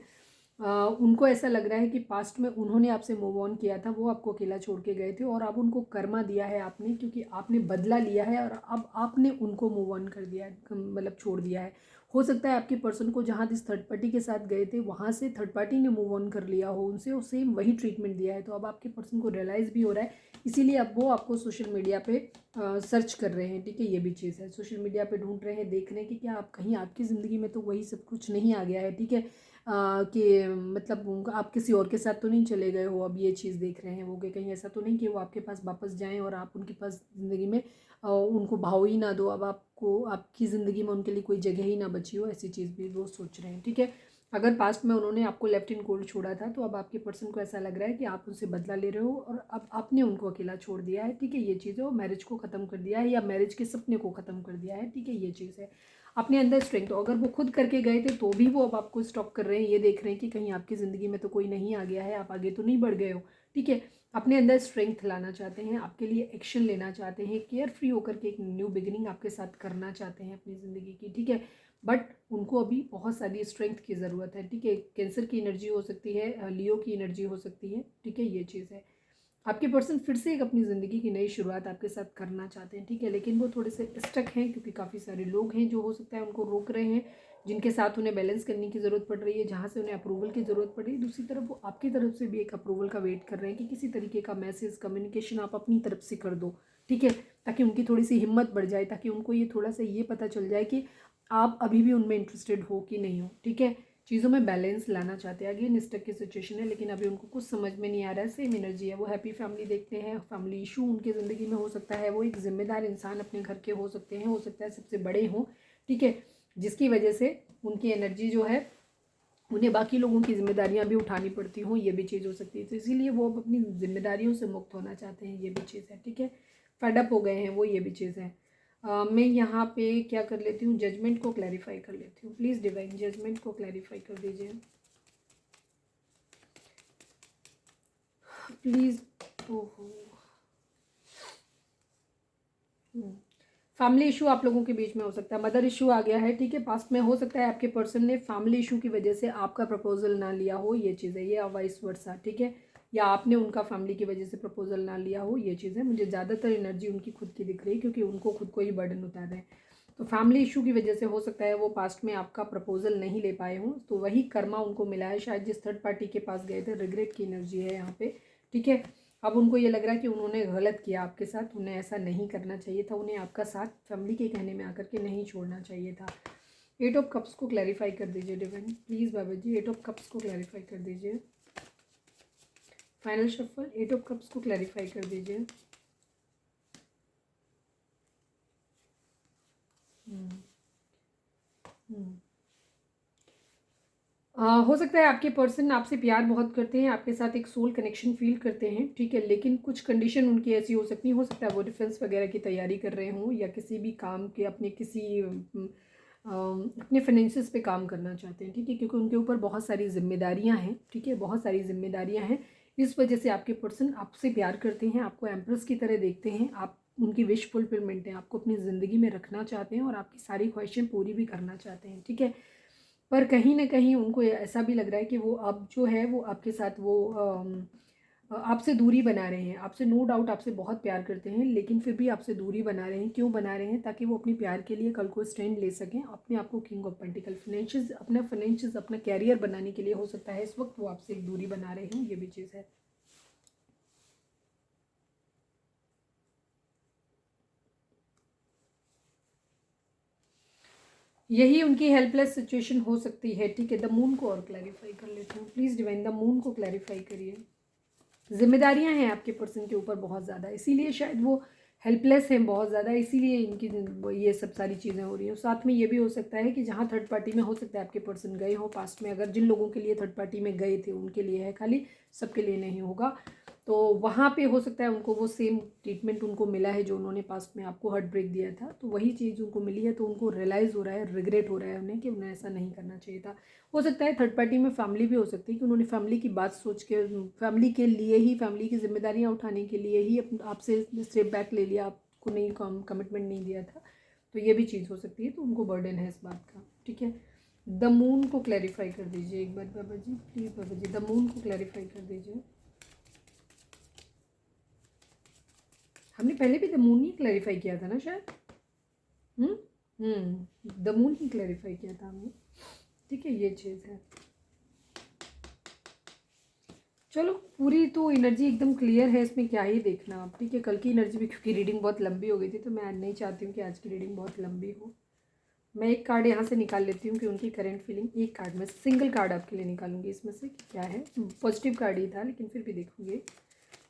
उनको ऐसा लग रहा है कि पास्ट में उन्होंने आपसे मूव ऑन किया था, वो आपको अकेला छोड़ के गए थे, और अब उनको कर्मा दिया है आपने, क्योंकि आपने बदला लिया है और अब आपने उनको मूव ऑन कर दिया है, मतलब छोड़ दिया है। हो सकता है आपके पर्सन को जहाँ जिस थर्ड पार्टी के साथ गए थे, वहाँ से थर्ड पार्टी ने मूव ऑन कर लिया हो उनसे, और सेम वही ट्रीटमेंट दिया है। तो अब आपके पर्सन को रियलाइज़ भी हो रहा है, इसीलिए अब वो आपको सोशल मीडिया पे सर्च कर रहे हैं, ठीक है, ये भी चीज़ है। सोशल मीडिया पे ढूंढ रहे हैं, देख रहे हैं कि क्या आप कहीं आपकी ज़िंदगी में तो वही सब कुछ नहीं आ गया है, ठीक है, कि मतलब आप किसी और के साथ तो नहीं चले गए हो। अब ये चीज़ देख रहे हैं वो कि कहीं ऐसा तो नहीं कि वो आपके पास वापस जाएं और आप उनके पास ज़िंदगी में उनको भाव ही ना दो, अब आपको आपकी ज़िंदगी में उनके लिए कोई जगह ही ना बची हो, ऐसी चीज़ भी वो सोच रहे हैं, ठीक है। अगर पास्ट में उन्होंने आपको लेफ्ट इन कोल्ड छोड़ा था, तो अब आपके पर्सन को ऐसा लग रहा है कि आप उनसे बदला ले रहे हो और अब आपने उनको अकेला छोड़ दिया है, ठीक है, ये चीज़ है। और मैरिज को ख़त्म कर दिया है या मैरिज के सपने को ख़त्म कर दिया है, ठीक है, ये चीज़ है। अपने अंदर स्ट्रेंथ, तो अगर वो खुद करके गए थे तो भी वो अब आपको स्टॉप कर रहे हैं, ये देख रहे हैं कि कहीं आपकी ज़िंदगी में तो कोई नहीं आ गया है, आप आगे तो नहीं बढ़ गए हो, ठीक है। अपने अंदर स्ट्रेंथ लाना चाहते हैं, आपके लिए एक्शन लेना चाहते हैं, केयर फ्री होकर के एक न्यू बिगिनिंग आपके साथ करना चाहते हैं अपनी ज़िंदगी की, ठीक है। बट उनको अभी बहुत सारी स्ट्रेंथ की ज़रूरत है, ठीक है। कैंसर की एनर्जी हो सकती है, लियो की एनर्जी हो सकती है, ठीक है, ये चीज़ है। आपके पर्सन फिर से एक अपनी ज़िंदगी की नई शुरुआत आपके साथ करना चाहते हैं, ठीक है, लेकिन वो थोड़े से स्टक हैं, क्योंकि काफ़ी सारे लोग हैं जो हो सकता है उनको रोक रहे हैं, जिनके साथ उन्हें बैलेंस करने की ज़रूरत पड़ रही है, जहाँ से उन्हें अप्रूवल की ज़रूरत पड़ रही है। दूसरी तरफ वो आपकी तरफ से भी एक अप्रूवल का वेट कर रहे हैं कि किसी तरीके का मैसेज, कम्युनिकेशन आप अपनी तरफ से कर दो, ठीक है, ताकि उनकी थोड़ी सी हिम्मत बढ़ जाए, ताकि उनको ये थोड़ा सा ये पता चल जाए कि आप अभी भी उनमें इंटरेस्टेड हो कि नहीं हो, ठीक है। चीज़ों में बैलेंस लाना चाहते हैं, अगेन स्टक की सिचुएशन है, लेकिन अभी उनको कुछ समझ में नहीं आ रहा है। सेम एनर्जी है, वो हैप्पी फैमिली देखते हैं, फैमिली इशू उनकी ज़िंदगी में हो सकता है, वो एक जिम्मेदार इंसान अपने घर के हो सकते हैं, हो सकता है सबसे बड़े हों, ठीक है, जिसकी वजह से उनकी एनर्जी जो है, उन्हें बाकी लोगों की जिम्मेदारियां भी उठानी पड़ती हों, ये भी चीज़ हो सकती है। तो इसीलिए वो अब अपनी जिम्मेदारियों से मुक्त होना चाहते हैं, ये भी चीज़ है, ठीक है, फेडअप हो गए हैं वो, ये भी चीज़ है। मैं यहाँ पे क्या कर लेती हूँ, जजमेंट को क्लैरिफाई कर लेती हूँ। प्लीज़ डिवाइन जजमेंट को क्लैरिफाई कर दीजिए प्लीज़। ओहो, फैमिली इशू आप लोगों के बीच में हो सकता है, मदर इशू आ गया है, ठीक है। पास्ट में हो सकता है आपके पर्सन ने फैमिली इशू की वजह से आपका प्रपोजल ना लिया हो, ये चीज़ है, ये वाइस वर्सा, ठीक है, या आपने उनका फैमिली की वजह से प्रपोजल ना लिया हो, ये चीज़ है। मुझे ज़्यादातर एनर्जी उनकी खुद की दिख रही है, क्योंकि उनको खुद को ही बर्डन उतार रहे हैं। तो फैमिली इशू की वजह से हो सकता है वो पास्ट में आपका प्रपोजल नहीं ले पाए हों, तो वही कर्मा उनको मिला है शायद, जिस थर्ड पार्टी के पास गए थे। रिग्रेट की एनर्जी है यहाँ पे, ठीक है। अब उनको ये लग रहा है कि उन्होंने गलत किया आपके साथ, उन्हें ऐसा नहीं करना चाहिए था, उन्हें आपका साथ फैमिली के कहने में आकर के नहीं छोड़ना चाहिए था। 8 ऑफ कप्स को क्लैरिफाई कर दीजिए डिवाइन प्लीज़ बाबा जी, 8 ऑफ कप्स को क्लैरिफाई कर दीजिए। फाइनल शफल 8 ऑफ कप्स को क्लैरिफाई कर दीजिए। हो सकता है आपके पर्सन आपसे प्यार बहुत करते हैं, आपके साथ एक सोल कनेक्शन फील करते हैं, ठीक है, लेकिन कुछ कंडीशन उनकी ऐसी हो सकता है वो डिफेंस वगैरह की तैयारी कर रहे हों या किसी भी काम के अपने अपने फाइनेंसिस पे काम करना चाहते हैं, ठीक है, क्योंकि उनके ऊपर बहुत सारी जिम्मेदारियां हैं, ठीक है, बहुत सारी जिम्मेदारियां हैं। इस वजह से आपके पर्सन आपसे प्यार करते हैं, आपको एम्प्रेस की तरह देखते हैं, आप उनकी विश फुलफिलमेंट है, आपको अपनी ज़िंदगी में रखना चाहते हैं और आपकी सारी ख्वाहिशें पूरी भी करना चाहते हैं, ठीक है। पर कहीं न कहीं उनको ऐसा भी लग रहा है कि वो अब जो है वो आपके साथ वो आपसे दूरी बना रहे हैं, आपसे नो डाउट आपसे बहुत प्यार करते हैं, लेकिन फिर भी आपसे दूरी बना रहे हैं। क्यों बना रहे हैं? ताकि वो अपने प्यार के लिए कल को स्टैंड ले सकें, अपने आप को किंग ऑफ पेंटिकल फाइनेंशियल्स अपना कैरियर बनाने के लिए हो सकता है इस वक्त वो आपसे एक दूरी बना रहे हों, ये भी चीज़ है। यही उनकी हेल्पलेस सिचुएशन हो सकती है, ठीक है। द मून को और क्लैरिफाई कर लेती हूँ प्लीज़ डिवाइन, द मून को क्लैरिफाई करिए। जिम्मेदारियां हैं आपके पर्सन के ऊपर बहुत ज़्यादा, इसीलिए शायद वो हेल्पलेस हैं बहुत ज़्यादा, इसीलिए इनकी ये सब सारी चीज़ें हो रही हैं। साथ में ये भी हो सकता है कि जहाँ थर्ड पार्टी में हो सकता है आपके पर्सन गए हो पास्ट में, अगर जिन लोगों के लिए थर्ड पार्टी में गए थे उनके लिए है खाली, सबके लिए नहीं होगा, तो वहाँ पे हो सकता है उनको वो सेम ट्रीटमेंट उनको मिला है जो उन्होंने पास्ट में आपको हार्ट ब्रेक दिया था, तो वही चीज़ उनको मिली है, तो उनको रियलाइज़ हो रहा है, रिग्रेट हो रहा है उन्हें कि उन्हें ऐसा नहीं करना चाहिए था। हो सकता है थर्ड पार्टी में फैमिली भी हो सकती है कि उन्होंने फैमिली की बात सोच के, फैमिली के लिए ही, फैमिली की जिम्मेदारियां उठाने के लिए ही आपसे स्टेप बैक ले लिया, आपको नहीं कमिटमेंट नहीं दिया था, तो ये भी चीज़ हो सकती है, तो उनको बर्डन है इस बात का, ठीक है। द मून को क्लैरिफाई कर दीजिए एक बार बाबा जी प्लीज़, बाबा जी द मून को क्लैरिफाई कर दीजिए। हमने पहले भी द मून ही क्लैरिफाई किया था ना शायद, द मून ही क्लैरिफाई किया था हमने, ठीक है, ये चीज़ है। चलो पूरी तो एनर्जी एकदम क्लियर है, इसमें क्या ही देखना आप, ठीक है। कल की एनर्जी भी, क्योंकि रीडिंग बहुत लंबी हो गई थी, तो मैं नहीं चाहती हूँ कि आज की रीडिंग बहुत लंबी हो। मैं एक कार्ड यहाँ से निकाल लेती हूँ कि उनकी करंट फीलिंग, एक कार्ड में सिंगल कार्ड आपके लिए निकालूंगी इसमें से कि क्या है। पॉजिटिव कार्ड ही था लेकिन फिर भी देखूंगी।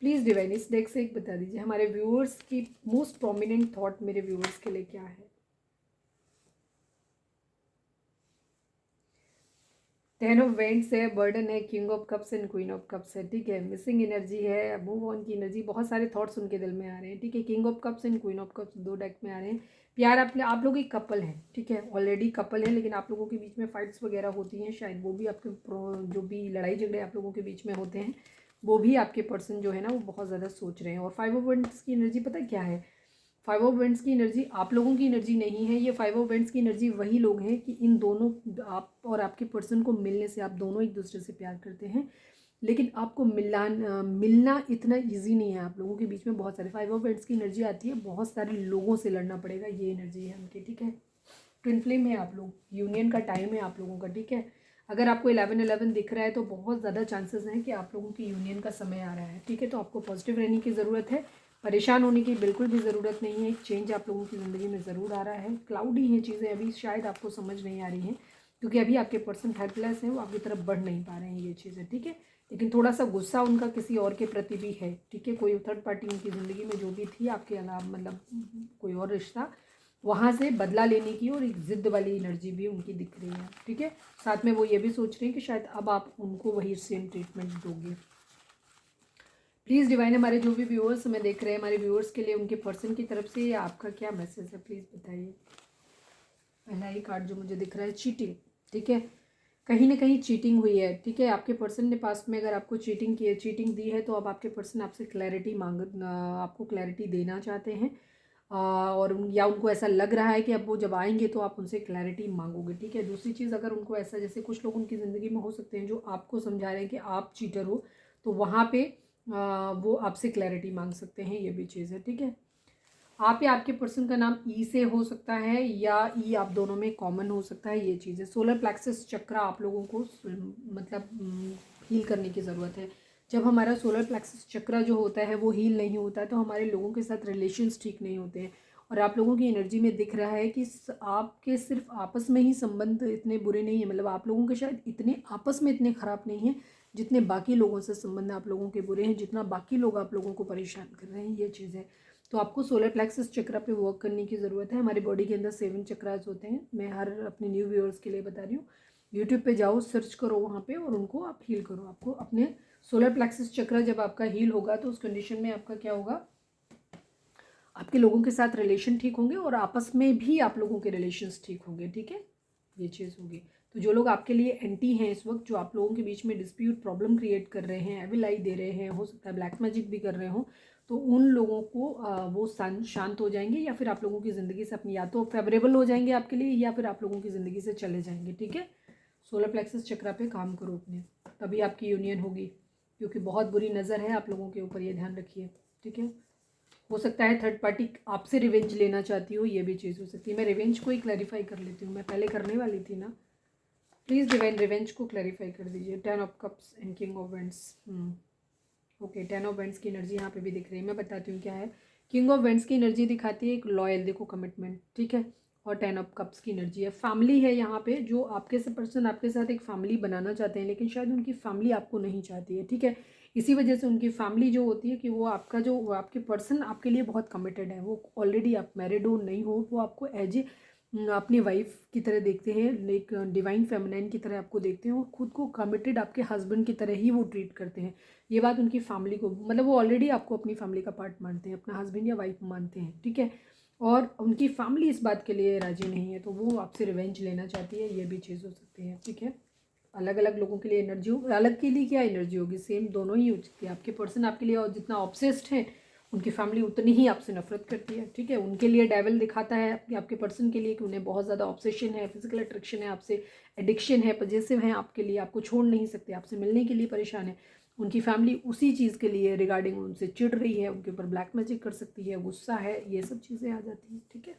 प्लीज़ डिवाइन इस डेक से एक बता दीजिए हमारे व्यूअर्स की मोस्ट प्रोमिनेंट थॉट मेरे व्यूअर्स के लिए क्या है। 10 ऑफ वेंट्स है, बर्डन है, king of cups and queen of cups है, ठीक है। मिसिंग एनर्जी है, मूव ऑन की एनर्जी, बहुत सारे थॉट्स उनके दिल में आ रहे हैं, ठीक है। King of cups and queen of cups दो डेक में आ रहे हैं। प्यार आप लोग एक कपल हैं, ठीक है, ऑलरेडी कपल है, लेकिन आप लोगों के बीच में फाइट्स वगैरह होती हैं, शायद वो भी आपके जो भी लड़ाई झगड़े आप लोगों के बीच में होते हैं वो भी आपके पर्सन जो है ना वो बहुत ज़्यादा सोच रहे हैं। और 5 ऑफ वेंट्स की एनर्जी पता क्या है, 5 ऑफ वेंट्स की एनर्जी आप लोगों की एनर्जी नहीं है, ये 5 ऑफ वेंट्स की एनर्जी वही लोग हैं कि इन दोनों, आप और आपके पर्सन को मिलने से, आप दोनों एक दूसरे से प्यार करते हैं, लेकिन आपको मिलना इतना इजी नहीं है आप लोगों के बीच में। बहुत सारे 5 ऑफ वेंट्स की एनर्जी आती है, बहुत सारे लोगों से लड़ना पड़ेगा, ये एनर्जी है उनकी, ठीक है। ट्विन फ्लेम है आप लोग, यूनियन का टाइम है आप लोगों का, ठीक है। अगर आपको 11-11 दिख रहा है तो बहुत ज़्यादा चांसेस हैं कि आप लोगों की यूनियन का समय आ रहा है, ठीक है। तो आपको पॉजिटिव रहने की ज़रूरत है, परेशान होने की बिल्कुल भी ज़रूरत नहीं है। एक चेंज आप लोगों की ज़िंदगी में ज़रूर आ रहा है। क्लाउडी हैं चीज़ें अभी, शायद आपको समझ नहीं आ रही हैं क्योंकि अभी आपके पर्सन हेल्पलेस हैं, वो आपकी तरफ बढ़ नहीं पा रहे हैं, ये चीज़ें, ठीक है। लेकिन थोड़ा सा गुस्सा उनका किसी और के प्रति भी है, ठीक है। कोई थर्ड पार्टी उनकी ज़िंदगी में जो भी थी आपके अलावा, मतलब कोई और रिश्ता, वहाँ से बदला लेने की और एक ज़िद्द वाली एनर्जी भी उनकी दिख रही है, ठीक है। साथ में वो ये भी सोच रहे हैं कि शायद अब आप उनको वही सेम ट्रीटमेंट दोगे। प्लीज़ डिवाइन हमारे जो भी व्यूअर्स हमें देख रहे हैं, हमारे व्यूअर्स के लिए उनके पर्सन की तरफ से आपका क्या मैसेज है, प्लीज़ बताइए। पहला ही कार्ड जो मुझे दिख रहा है, चीटिंग, ठीक है। कहीं ना कहीं चीटिंग हुई है, ठीक है। आपके पर्सन ने पास्ट में अगर आपको चीटिंग दी है, तो अब आपके पर्सन आपसे क्लैरिटी आपको क्लैरिटी देना चाहते हैं, और या उनको ऐसा लग रहा है कि अब वो जब आएंगे तो आप उनसे क्लैरिटी मांगोगे, ठीक है। दूसरी चीज़, अगर उनको ऐसा, जैसे कुछ लोग उनकी ज़िंदगी में हो सकते हैं जो आपको समझा रहे हैं कि आप चीटर हो, तो वहाँ पे वो आपसे क्लैरिटी मांग सकते हैं, ये भी चीज़ है, ठीक है। आप या आपके पर्सन का नाम ई से हो सकता है या ई आप दोनों में कॉमन हो सकता है, ये चीज़ है। सोलर प्लेक्सस चक्र आप लोगों को मतलब हील करने की ज़रूरत है। जब हमारा सोलर प्लेक्सस चक्र जो होता है वो हील नहीं होता है तो हमारे लोगों के साथ रिलेशंस ठीक नहीं होते हैं। और आप लोगों की एनर्जी में दिख रहा है कि आपके सिर्फ आपस में ही संबंध इतने बुरे नहीं हैं, मतलब आप लोगों के शायद इतने आपस में इतने ख़राब नहीं हैं जितने बाकी लोगों से संबंध आप लोगों के बुरे हैं, जितना बाकी लोग आप लोगों को परेशान कर रहे हैं, ये चीज़ है। तो आपको सोलर प्लेक्सस चक्र पे वर्क करने की ज़रूरत है। हमारी बॉडी के अंदर 7 चक्रास होते हैं। मैं हर अपने न्यू व्यूअर्स के लिए बता रही हूँ। यूट्यूब पे जाओ, सर्च करो वहाँ पे और उनको आप हील करो। आपको अपने सोलर प्लेक्सस चक्र जब आपका हील होगा तो उस कंडीशन में आपका क्या होगा, आपके लोगों के साथ रिलेशन ठीक होंगे और आपस में भी आप लोगों के रिलेशंस ठीक होंगे। ठीक है, ये चीज़ होगी। तो जो लोग आपके लिए एंटी हैं इस वक्त, जो आप लोगों के बीच में डिस्प्यूट प्रॉब्लम क्रिएट कर रहे हैं, एविल आई दे रहे हैं, हो सकता है ब्लैक मैजिक भी कर रहे हो, तो उन लोगों को वो शांत हो जाएंगे या फिर आप लोगों की ज़िंदगी से अपनी या तो फेवरेबल हो जाएंगे आपके लिए या फिर आप लोगों की ज़िंदगी से चले जाएंगे। ठीक है, सोलर प्लेक्सस चक्र पे काम करो अपने, तभी आपकी यूनियन होगी, क्योंकि बहुत बुरी नज़र है आप लोगों के ऊपर, ये ध्यान रखिए। ठीक है, हो सकता है थर्ड पार्टी आपसे रिवेंज लेना चाहती हो, ये भी चीज़ हो सकती है। मैं रिवेंज को ही क्लैरिफाई कर लेती हूँ, मैं पहले करने वाली थी ना। प्लीज़ डिवाइन रिवेंज को क्लैरिफाई कर दीजिए। 10 of cups and king of vents. Okay, 10 of vents की एनर्जी यहाँ पे भी दिख रही है। मैं बताती हूँ क्या है। किंग ऑफ वेंट्स की एनर्जी दिखाती है एक लॉयल, देखो कमिटमेंट, ठीक है। और 10 ऑफ कप्स की एनर्जी है फैमिली है यहाँ पे, जो आपके से पर्सन आपके साथ एक फैमिली बनाना चाहते हैं, लेकिन शायद उनकी फैमिली आपको नहीं चाहती है। ठीक है, इसी वजह से उनकी फैमिली जो होती है कि वो आपका जो आपके पर्सन आपके लिए बहुत कमिटेड है, वो ऑलरेडी आप मैरिड हो नहीं हो, वो आपको एज ए अपनी वाइफ की तरह देखते हैं, एक डिवाइन फेमिनाइन की तरह आपको देखते हैं और खुद को कमिटेड आपके हस्बैंड की तरह ही वो ट्रीट करते हैं। ये बात उनकी फैमिली को, मतलब वो ऑलरेडी आपको अपनी फैमिली का पार्ट मानते हैं, अपना हस्बैंड या वाइफ मानते हैं। ठीक है, और उनकी फैमिली इस बात के लिए राजी नहीं है, तो वो आपसे रिवेंज लेना चाहती है, ये भी चीज़ हो सकती है। ठीक है, अलग अलग लोगों के लिए एनर्जी हो, अलग के लिए क्या एनर्जी होगी, सेम दोनों ही हो सकती है। आपके पर्सन आपके लिए और जितना ऑब्सेस्ड है, उनकी फैमिली उतनी ही आपसे नफरत करती है। ठीक है, उनके लिए डेविल दिखाता है आपके पर्सन के लिए कि उन्हें बहुत ज़्यादा ऑब्सेशन है, फिजिकल अट्रैक्शन है आपसे, एडिक्शन है, पजेसिव है आपके लिए, आपको छोड़ नहीं सकते, आपसे मिलने के लिए परेशान है। उनकी फैमिली उसी चीज़ के लिए रिगार्डिंग उनसे चिढ़ रही है, उनके ऊपर ब्लैक मैजिक कर सकती है, गुस्सा है, ये सब चीज़ें आ जाती हैं। ठीक है,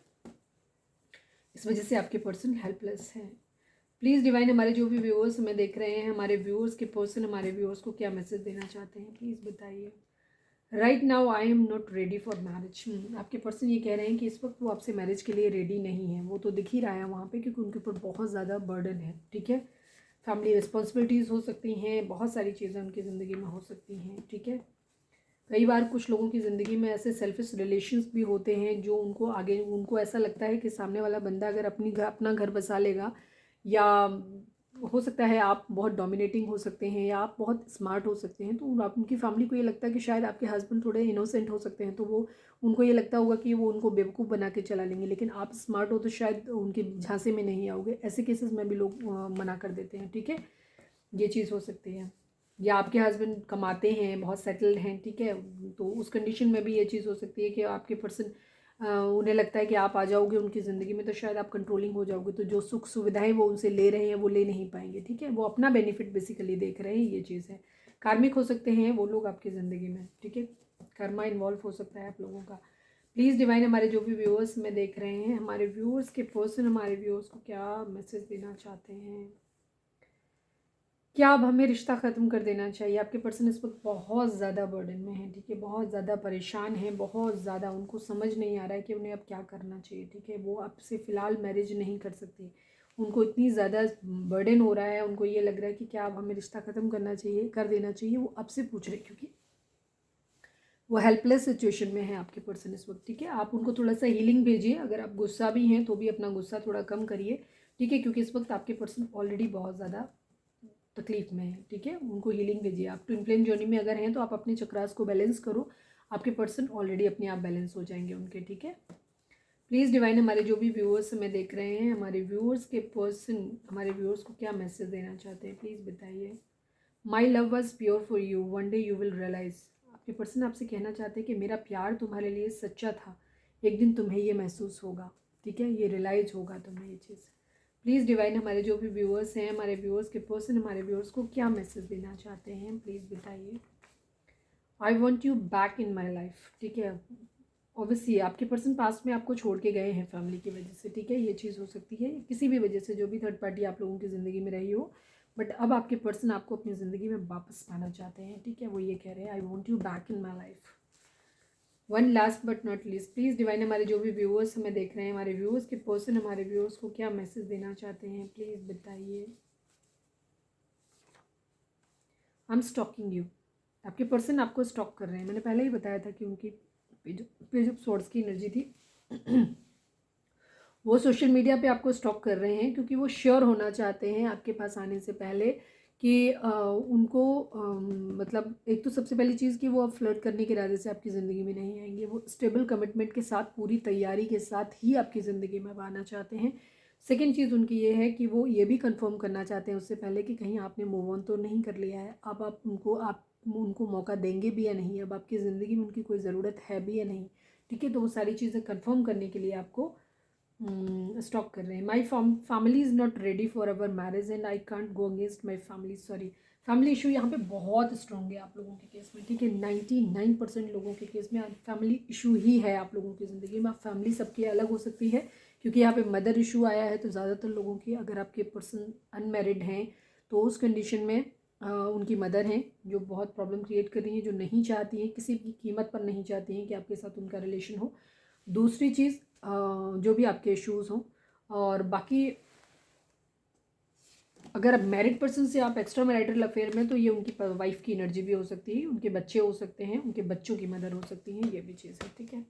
इस वजह से आपके पर्सन हेल्पलेस हैं। प्लीज़ डिवाइन, हमारे जो भी व्यूअर्स हमें देख रहे हैं, हमारे व्यूअर्स के पर्सन हमारे व्यूअर्स को क्या मैसेज देना चाहते हैं, प्लीज़ बताइए। Right now I am not ready for marriage. आपके पर्सन ये कह रहे हैं कि इस वक्त वो आपसे मैरिज के लिए रेडी नहीं है। वो तो दिख ही रहा है वहाँ पे, क्योंकि उनके ऊपर बहुत ज़्यादा बर्डन है। ठीक है, फैमिली रिस्पॉन्सिबिलिटीज़ हो सकती हैं, बहुत सारी चीज़ें उनकी ज़िंदगी में हो सकती हैं। ठीक है, कई बार कुछ लोगों की ज़िंदगी में ऐसे सेल्फिश रिलेशंस भी होते हैं जो उनको ऐसा लगता है कि सामने वाला बंदा अगर अपना घर बसा लेगा, या हो सकता है आप बहुत डोमिनेटिंग हो सकते हैं या आप बहुत स्मार्ट हो सकते हैं, तो आप उनकी फैमिली को ये लगता है कि शायद आपके हस्बैंड थोड़े इनोसेंट हो सकते हैं, तो वो उनको ये लगता होगा कि वो उनको बेवकूफ़ बना के चला लेंगे, लेकिन आप स्मार्ट हो तो शायद उनके झांसे में नहीं आओगे। ऐसे केसेस में भी लोग मना कर देते हैं। ठीक है, ये चीज़ हो सकती है। या आपके हस्बैंड कमाते हैं, बहुत सेटल्ड हैं, ठीक है, तो उस कंडीशन में भी ये चीज़ हो सकती है कि आपके पर्सन उन्हें लगता है कि आप आ जाओगे उनकी ज़िंदगी में तो शायद आप कंट्रोलिंग हो जाओगे, तो जो सुख सुविधाएं वो उनसे ले रहे हैं वो ले नहीं पाएंगे। ठीक है, वो अपना बेनिफिट बेसिकली देख रहे हैं, ये चीज़ है। कार्मिक हो सकते हैं वो लोग आपकी ज़िंदगी में। ठीक है, कर्मा इन्वॉल्व हो सकता है आप लोगों का। प्लीज़ डिवाइन, हमारे जो भी व्यूअर्स में देख रहे हैं, हमारे व्यूअर्स के पर्सन हमारे व्यूअर्स को क्या मैसेज देना चाहते हैं, क्या अब हमें रिश्ता ख़त्म कर देना चाहिए। आपके पर्सन इस वक्त बहुत ज़्यादा बर्डन में है। ठीक है, बहुत ज़्यादा परेशान है, बहुत ज़्यादा उनको समझ नहीं आ रहा है कि उन्हें अब क्या करना चाहिए। ठीक है, वो आपसे फ़िलहाल मैरिज नहीं कर सकती, उनको इतनी ज़्यादा बर्डन हो रहा है, उनको ये लग रहा है कि क्या अब हमें रिश्ता ख़त्म करना चाहिए, कर देना चाहिए। वो आपसे पूछ रहे क्योंकि वो हेल्पलेस सिचुएशन में है आपके पर्सन इस वक्त। ठीक है, आप उनको थोड़ा सा हीलिंग भेजिए, अगर आप गुस्सा भी हैं तो भी अपना गुस्सा थोड़ा कम करिए। ठीक है, क्योंकि इस वक्त आपके पर्सन ऑलरेडी बहुत ज़्यादा तकलीफ में है। ठीक है, उनको हीलिंग भेजिए। आप ट्विन फ्लेम जर्नी में अगर हैं तो आप अपने चक्रास को बैलेंस करो, आपके पर्सन ऑलरेडी अपने आप बैलेंस हो जाएंगे उनके। ठीक है, प्लीज़ डिवाइन, हमारे जो भी व्यूअर्स हमें देख रहे हैं, हमारे व्यूअर्स के पर्सन हमारे व्यूअर्स को क्या मैसेज देना चाहते हैं, प्लीज़ बताइए। My love was pure for you, one day you will realise. आपके पर्सन आपसे कहना चाहते हैं कि मेरा प्यार तुम्हारे लिए सच्चा था, एक दिन तुम्हें ये महसूस होगा। ठीक है, ये रियलाइज होगा तुम्हें ये चीज़। प्लीज़ डिवाइन, हमारे जो भी व्यूअर्स हैं, हमारे व्यूअर्स के पर्सन हमारे व्यूअर्स को क्या मैसेज देना चाहते हैं, प्लीज़ बताइए। I want you back in my life. ठीक है, ऑब्वियसली आपके पर्सन पास्ट में आपको छोड़ के गए हैं फैमिली की वजह से। ठीक है, ये चीज़ हो सकती है, किसी भी वजह से जो भी थर्ड पार्टी आप लोगों की ज़िंदगी में रही हो बट अब आपके पर्सन आपको अपनी ज़िंदगी में वापस पाना चाहते हैं, ठीक है। वो ये कह रहे हैं I want you back in my life. One last but not least, please divine हमारे जो भी व्यूअर्स हमें देख रहे हैं, हमारे व्यूअर्स के पर्सन हमारे व्यूअर्स को क्या मैसेज देना चाहते हैं, प्लीज़ बताइए। I am stalking you. आपके पर्सन आपको स्टॉक कर रहे हैं। मैंने पहले ही बताया था कि उनकी पेज ऑफ सोर्स की एनर्जी थी। वो सोशल मीडिया पे आपको स्टॉक कर रहे हैं क्योंकि वो श्योर होना चाहते हैं आपके पास आने से पहले कि उनको मतलब एक तो सबसे पहली चीज़ कि वो अब फ्लर्ट करने के इरादे से आपकी ज़िंदगी में नहीं आएंगे। वो स्टेबल कमिटमेंट के साथ पूरी तैयारी के साथ ही आपकी ज़िंदगी में आना चाहते हैं। सेकेंड चीज़ उनकी ये है कि वो ये भी कंफर्म करना चाहते हैं उससे पहले कि कहीं आपने मूव ऑन तो नहीं कर लिया है। अब आप उनको मौका देंगे भी या नहीं, अब आपकी ज़िंदगी में उनकी कोई ज़रूरत है भी या नहीं, ठीक है। तो वो सारी चीज़ें कंफर्म करने के लिए आपको स्टॉप कर रहे हैं। My family is not ready for our marriage and I can't go against my family. Sorry, family issue यहाँ पे बहुत स्ट्रॉन्ग है आप लोगों के केस में, ठीक है। 99% लोगों के केस में फैमिली इशू ही है आप लोगों की ज़िंदगी में। फैमिली सबकी अलग हो सकती है क्योंकि यहाँ पे मदर इशू आया है, तो ज़्यादातर लोगों की, अगर आपके पर्सन अनमेरिड हैं तो उस कंडीशन में उनकी मदर हैं जो बहुत प्रॉब्लम क्रिएट कर रही हैं, जो नहीं चाहती हैं, किसी भी कीमत पर नहीं चाहती हैं कि आपके साथ उनका रिलेशन हो। दूसरी चीज़ जो भी आपके इश्यूज़ हों, और बाकी अगर अब मैरिड पर्सन से आप एक्स्ट्रा मैरिटल अफेयर में, तो ये उनकी वाइफ की एनर्जी भी हो सकती है, उनके बच्चे हो सकते हैं, उनके बच्चों की मदर हो सकती हैं, ये भी चीज़ है, ठीक है।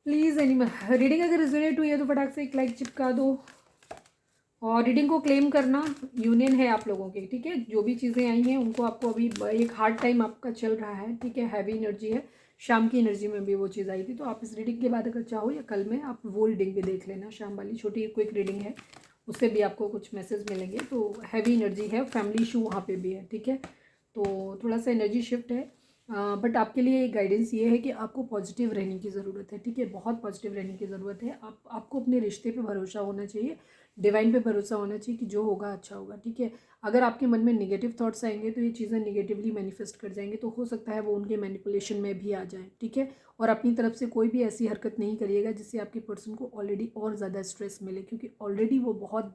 प्लीज़ एनिमल रीडिंग अगर रिजोनेट हुई है तो फटाक से एक लाइक चिपका दो। और रीडिंग को क्लेम करना यूनियन है आप लोगों के, ठीक है। जो भी चीज़ें आई हैं उनको आपको अभी एक हार्ड टाइम आपका चल रहा है, ठीक है। हैवी एनर्जी है, शाम की एनर्जी में भी वो चीज़ आई थी। तो आप इस रीडिंग के बाद अगर चाहो या कल में आप वो रीडिंग भी देख लेना, शाम वाली छोटी क्विक रीडिंग है, उससे भी आपको कुछ मैसेज मिलेंगे। तो हैवी एनर्जी है, फैमिली इशू वहाँ पे भी है, ठीक है। तो थोड़ा सा एनर्जी शिफ्ट है, बट आपके लिए गाइडेंस ये है कि आपको पॉजिटिव रहने की ज़रूरत है, ठीक है। बहुत पॉजिटिव रहने की ज़रूरत है। आपको अपने रिश्ते पे भरोसा होना चाहिए, डिवाइन पे भरोसा होना चाहिए कि जो होगा अच्छा होगा, ठीक है। अगर आपके मन में नेगेटिव थॉट्स आएंगे तो ये चीज़ें नेगेटिवली मैनिफेस्ट कर जाएंगे, तो हो सकता है वो उनके मैनिपुलेशन में भी आ जाए, ठीक है। और अपनी तरफ से कोई भी ऐसी हरकत नहीं करिएगा जिससे आपके पर्सन को ऑलरेडी और ज़्यादा स्ट्रेस मिले, क्योंकि ऑलरेडी वो बहुत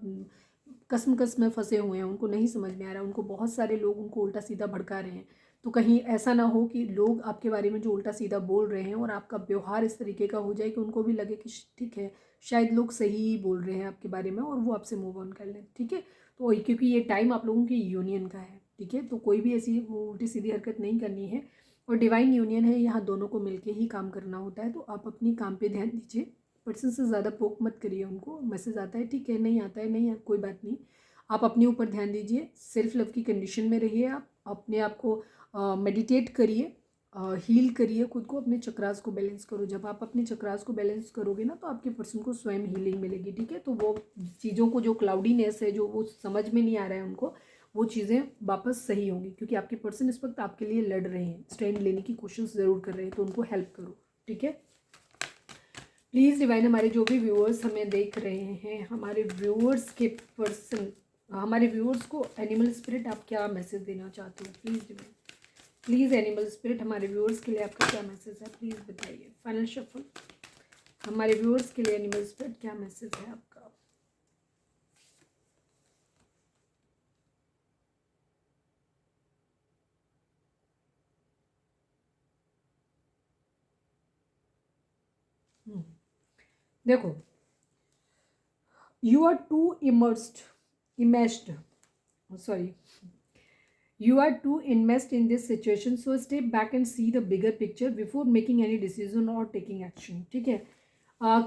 कसम में फंसे हुए हैं, उनको नहीं समझ में आ रहा है, उनको बहुत सारे लोग उनको उल्टा सीधा भड़का रहे हैं। तो कहीं ऐसा ना हो कि लोग आपके बारे में जो उल्टा सीधा बोल रहे हैं और आपका व्यवहार इस तरीके का हो जाए कि उनको भी लगे कि ठीक है, शायद लोग सही ही बोल रहे हैं आपके बारे में, और वो आपसे मूव ऑन कर लें, ठीक है। तो क्योंकि ये टाइम आप लोगों की यूनियन का है, ठीक है, तो कोई भी ऐसी उल्टी सीधी हरकत नहीं करनी है। और डिवाइन यूनियन है, यहाँ दोनों को मिलके ही काम करना होता है। तो आप अपनी काम पे ध्यान दीजिए, पर्सन से ज़्यादा पोक मत करिए। उनको मैसेज आता है, ठीक है, नहीं आता है नहीं, कोई बात नहीं। आप अपने ऊपर ध्यान दीजिए, सेल्फ लव की कंडीशन में रहिए, आप अपने आप को मेडिटेट करिए, हील करिए खुद को, अपने चक्रास को बैलेंस करो। जब आप अपने चक्रास को बैलेंस करोगे ना, तो आपके पर्सन को स्वयं हीलिंग मिलेगी, ठीक है। तो वो चीज़ों को, जो क्लाउडीनेस है, जो वो समझ में नहीं आ रहा है उनको, वो चीज़ें वापस सही होंगी, क्योंकि आपके पर्सन इस वक्त आपके लिए लड़ रहे हैं, स्टैंड लेने की कोशिश ज़रूर कर रहे हैं। तो उनको हेल्प करो, ठीक है। प्लीज़ डिवाइन हमारे जो भी व्यूअर्स हमें देख रहे हैं, हमारे व्यूअर्स के पर्सन, हमारे व्यूअर्स को एनिमल स्पिरिट आप क्या मैसेज देना चाहते हो, please divine, please animal spirit हमारे व्यूअर्स के लिए आपका क्या मैसेज है, प्लीज़ बताइए। फाइनल शफल, हमारे व्यूअर्स के लिए एनिमल स्पिरिट क्या मैसेज है आपका। देखो, you are too immersed, sorry, you are too immersed in this situation, so step back and see the bigger picture before making any decision or taking action, ठीक है।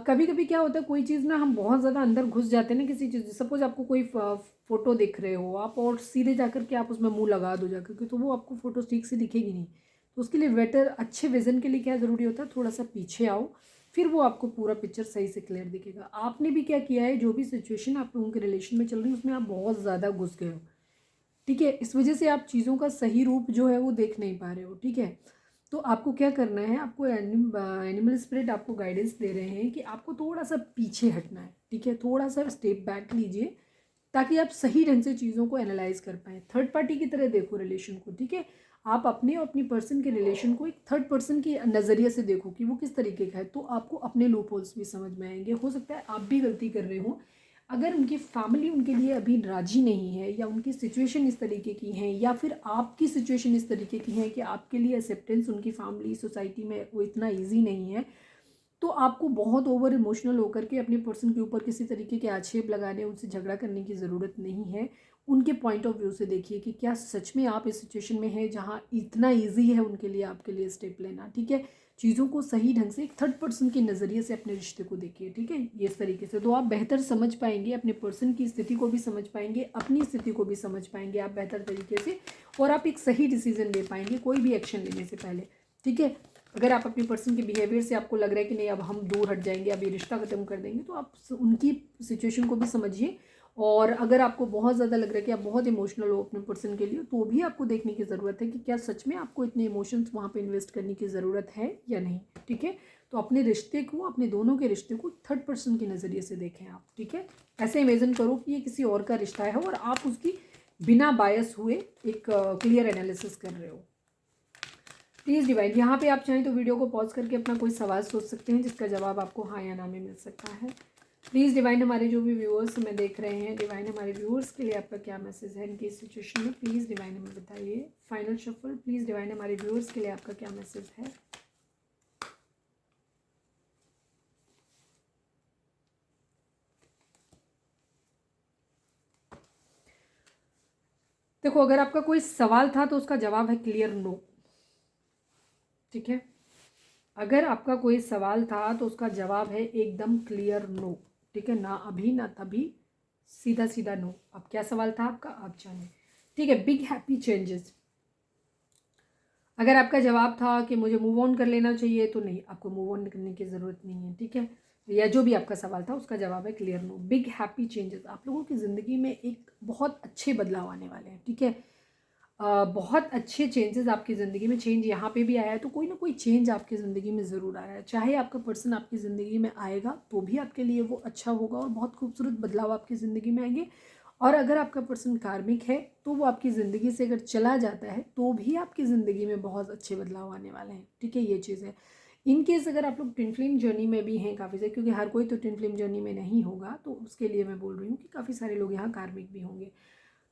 कभी कभी क्या होता है, कोई चीज़ ना हम बहुत ज़्यादा अंदर घुस जाते हैं ना किसी चीज़। सपोज आपको कोई फोटो दिख रहे हो आप, और सीधे जाकर के आप उसमें मुंह लगा दो जाकर के, तो वो आपको फोटो ठीक से दिखेगी नहीं। तो उसके लिए बेटर, अच्छे विजन के लिए क्या ज़रूरी होता है, थोड़ा सा पीछे आओ, फिर वो आपको पूरा पिक्चर सही से क्लियर दिखेगा। आपने भी क्या किया है, जो भी सिचुएशन आप लोगों के रिलेशन में चल रही है उसमें आप बहुत ज़्यादा घुस गए हो, ठीक है। इस वजह से आप चीज़ों का सही रूप जो है वो देख नहीं पा रहे हो, ठीक है। तो आपको क्या करना है, आपको एनिमल स्पिरिट आपको गाइडेंस दे रहे हैं कि आपको थोड़ा सा पीछे हटना है, ठीक है। थोड़ा सा स्टेप बैक लीजिए ताकि आप सही ढंग से चीज़ों को एनालाइज कर पाएँ। थर्ड पार्टी की तरह देखो रिलेशन को, ठीक है। आप अपने और अपनी पर्सन के रिलेशन को एक थर्ड पर्सन के नज़रिए से देखो कि वो किस तरीके का है, तो आपको अपने लूप होल्स भी समझ में आएंगे। हो सकता है आप भी गलती कर रहे हो। अगर उनकी फैमिली उनके लिए अभी राजी नहीं है, या उनकी सिचुएशन इस तरीके की है, या फिर आपकी सिचुएशन इस तरीके की है कि आपके लिए एक्सेप्टेंस उनकी फैमिली सोसाइटी में वो इतना ईजी नहीं है, तो आपको बहुत ओवर इमोशनल होकर के अपने पर्सन के ऊपर किसी तरीके के आक्षेप लगाने, उनसे झगड़ा करने की ज़रूरत नहीं है। उनके पॉइंट ऑफ व्यू से देखिए कि क्या सच में आप इस सिचुएशन में हैं जहाँ इतना ईजी है उनके लिए आपके लिए स्टेप लेना। ठीक है, चीज़ों को सही ढंग से एक थर्ड पर्सन के नज़रिए से अपने रिश्ते को देखिए। ठीक है, ये इस तरीके से तो आप बेहतर समझ पाएंगे, अपने पर्सन की स्थिति को भी समझ पाएंगे, अपनी स्थिति को भी समझ पाएंगे आप बेहतर तरीके से, और आप एक सही डिसीजन ले पाएंगे कोई भी एक्शन लेने से पहले। ठीक है, अगर आप अपनी पर्सन के बिहेवियर से आपको लग रहा है कि नहीं अब हम दूर हट जाएंगे, अब ये रिश्ता ख़त्म कर देंगे, तो आप उनकी सिचुएशन को भी समझिए। और अगर आपको बहुत ज़्यादा लग रहा है कि आप बहुत इमोशनल हो अपने पर्सन के लिए, तो भी आपको देखने की ज़रूरत है कि क्या सच में आपको इतने इमोशंस वहाँ पे इन्वेस्ट करने की ज़रूरत है या नहीं। ठीक है, तो अपने रिश्ते को, अपने दोनों के रिश्ते को थर्ड पर्सन के नज़रिए से देखें आप। ठीक है, ऐसे इमेजिन करो कि ये किसी और का रिश्ता है और आप उसकी बिना बायस हुए एक क्लियर एनालिसिस कर रहे हो। प्लीज़ डिवाइन, यहाँ पे आप चाहें तो वीडियो को पॉज करके अपना कोई सवाल सोच सकते हैं जिसका जवाब आपको हाँ या ना में मिल सकता है। प्लीज़ डिवाइन, हमारे जो भी व्यूअर्स हमें देख रहे हैं, डिवाइन हमारे व्यूअर्स के लिए आपका क्या मैसेज है इनकी सिचुएशन में, प्लीज़ डिवाइन हमें बताइए। फाइनल शफल, प्लीज़ डिवाइन, हमारे व्यूअर्स के लिए आपका क्या मैसेज है। देखो, अगर आपका कोई सवाल था तो उसका जवाब है क्लियर नो। ठीक है, अगर आपका कोई सवाल था तो उसका जवाब है एकदम क्लियर नो। ठीक है, ना अभी ना तभी, सीधा सीधा नो। अब क्या सवाल था आपका, आप जाने। ठीक है, बिग हैप्पी चेंजेस। अगर आपका जवाब था कि मुझे मूव ऑन कर लेना चाहिए, तो नहीं, आपको मूव ऑन करने की ज़रूरत नहीं है। ठीक है, या जो भी आपका सवाल था उसका जवाब है clear no. Big happy changes, आप लोगों की ज़िंदगी में एक बहुत अच्छे बदलाव आने वाले हैं। ठीक है, बहुत अच्छे चेंजेस आपकी ज़िंदगी में, चेंज यहाँ पे भी आया है तो कोई ना कोई चेंज आपकी ज़िंदगी में ज़रूर आया है। चाहे आपका पर्सन आपकी ज़िंदगी में आएगा तो भी आपके लिए वो अच्छा होगा और बहुत खूबसूरत बदलाव आपकी ज़िंदगी में आएंगे। और अगर आपका पर्सन कार्मिक है तो वो आपकी ज़िंदगी से अगर चला जाता है तो भी आपकी ज़िंदगी में बहुत अच्छे बदलाव आने वाले हैं। ठीक है, ये चीज़ है। इन केस अगर आप लोग ट्विन फ्लेम जर्नी में भी हैं काफ़ी सारे, क्योंकि हर कोई तो ट्विन फ्लेम जर्नी में नहीं होगा, तो उसके लिए मैं बोल रही हूँ कि काफ़ी सारे लोग यहाँ कार्मिक भी होंगे।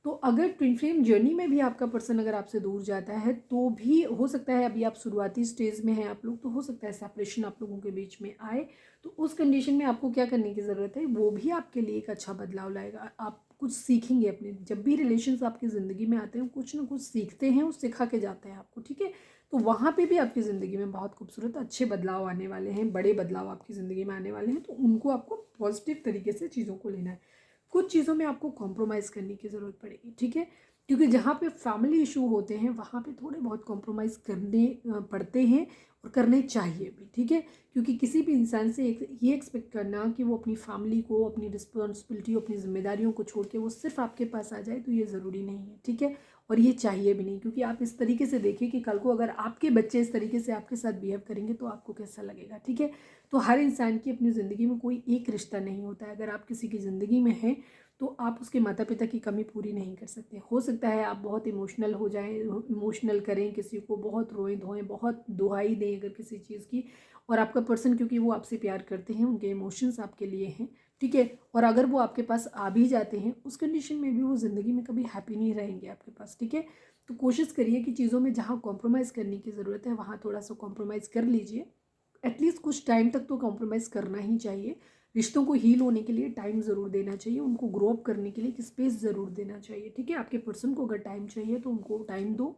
तो अगर ट्विन फ्लेम जर्नी में भी आपका पर्सन अगर आपसे दूर जाता है तो भी हो सकता है, अभी आप शुरुआती स्टेज में हैं आप लोग, तो हो सकता है सेपरेशन आप लोगों के बीच में आए। तो उस कंडीशन में आपको क्या करने की ज़रूरत है, वो भी आपके लिए एक अच्छा बदलाव लाएगा। आप कुछ सीखेंगे अपने, जब भी रिलेशंस आपकी ज़िंदगी में आते हैं कुछ ना कुछ सीखते हैं, वो सिखा के जाते हैं आपको। ठीक है, तो वहाँ पे भी आपकी ज़िंदगी में बहुत खूबसूरत अच्छे बदलाव आने वाले हैं, बड़े बदलाव आपकी ज़िंदगी में आने वाले हैं। तो उनको आपको पॉजिटिव तरीके से चीज़ों को लेना है। कुछ चीज़ों में आपको कॉम्प्रोमाइज़ करने की ज़रूरत पड़ेगी। ठीक है, क्योंकि जहाँ पे फैमिली इशू होते हैं वहाँ पे थोड़े बहुत कॉम्प्रोमाइज़ करने पड़ते हैं और करने चाहिए भी। ठीक है, क्योंकि किसी भी इंसान से ये एक्सपेक्ट करना कि वो अपनी फैमिली को, अपनी रिस्पॉन्सिबिलिटी, अपनी जिम्मेदारियों को छोड़ के वो सिर्फ आपके पास आ जाए, तो ये ज़रूरी नहीं है। ठीक है, और ये चाहिए भी नहीं, क्योंकि आप इस तरीके से देखिए कि कल को अगर आपके बच्चे इस तरीके से आपके साथ बिहेव करेंगे तो आपको कैसा लगेगा। ठीक है, तो हर इंसान की अपनी ज़िंदगी में कोई एक रिश्ता नहीं होता है। अगर आप किसी की ज़िंदगी में हैं तो आप उसके माता पिता की कमी पूरी नहीं कर सकते। हो सकता है आप बहुत इमोशनल हो जाएं, इमोशनल करें किसी को, बहुत रोएं धोएं, बहुत दुहाई दें अगर किसी चीज़ की, और आपका पर्सन क्योंकि वो आपसे प्यार करते हैं, उनके इमोशंस आपके लिए हैं। ठीक है, और अगर वो आपके पास आ भी जाते हैं उस कंडीशन में भी वो ज़िंदगी में कभी हैप्पी नहीं रहेंगे आपके पास। ठीक है, तो कोशिश करिए कि चीज़ों में जहाँ कॉम्प्रोमाइज़ करने की ज़रूरत है वहाँ थोड़ा सा कॉम्प्रोमाइज़ कर लीजिए। एटलीस्ट कुछ टाइम तक तो कॉम्प्रोमाइज़ करना ही चाहिए। रिश्तों को हील होने के लिए टाइम ज़रूर देना चाहिए, उनको ग्रो अप करने के लिए एक स्पेस ज़रूर देना चाहिए। ठीक है, आपके पर्सन को अगर टाइम चाहिए तो उनको टाइम दो,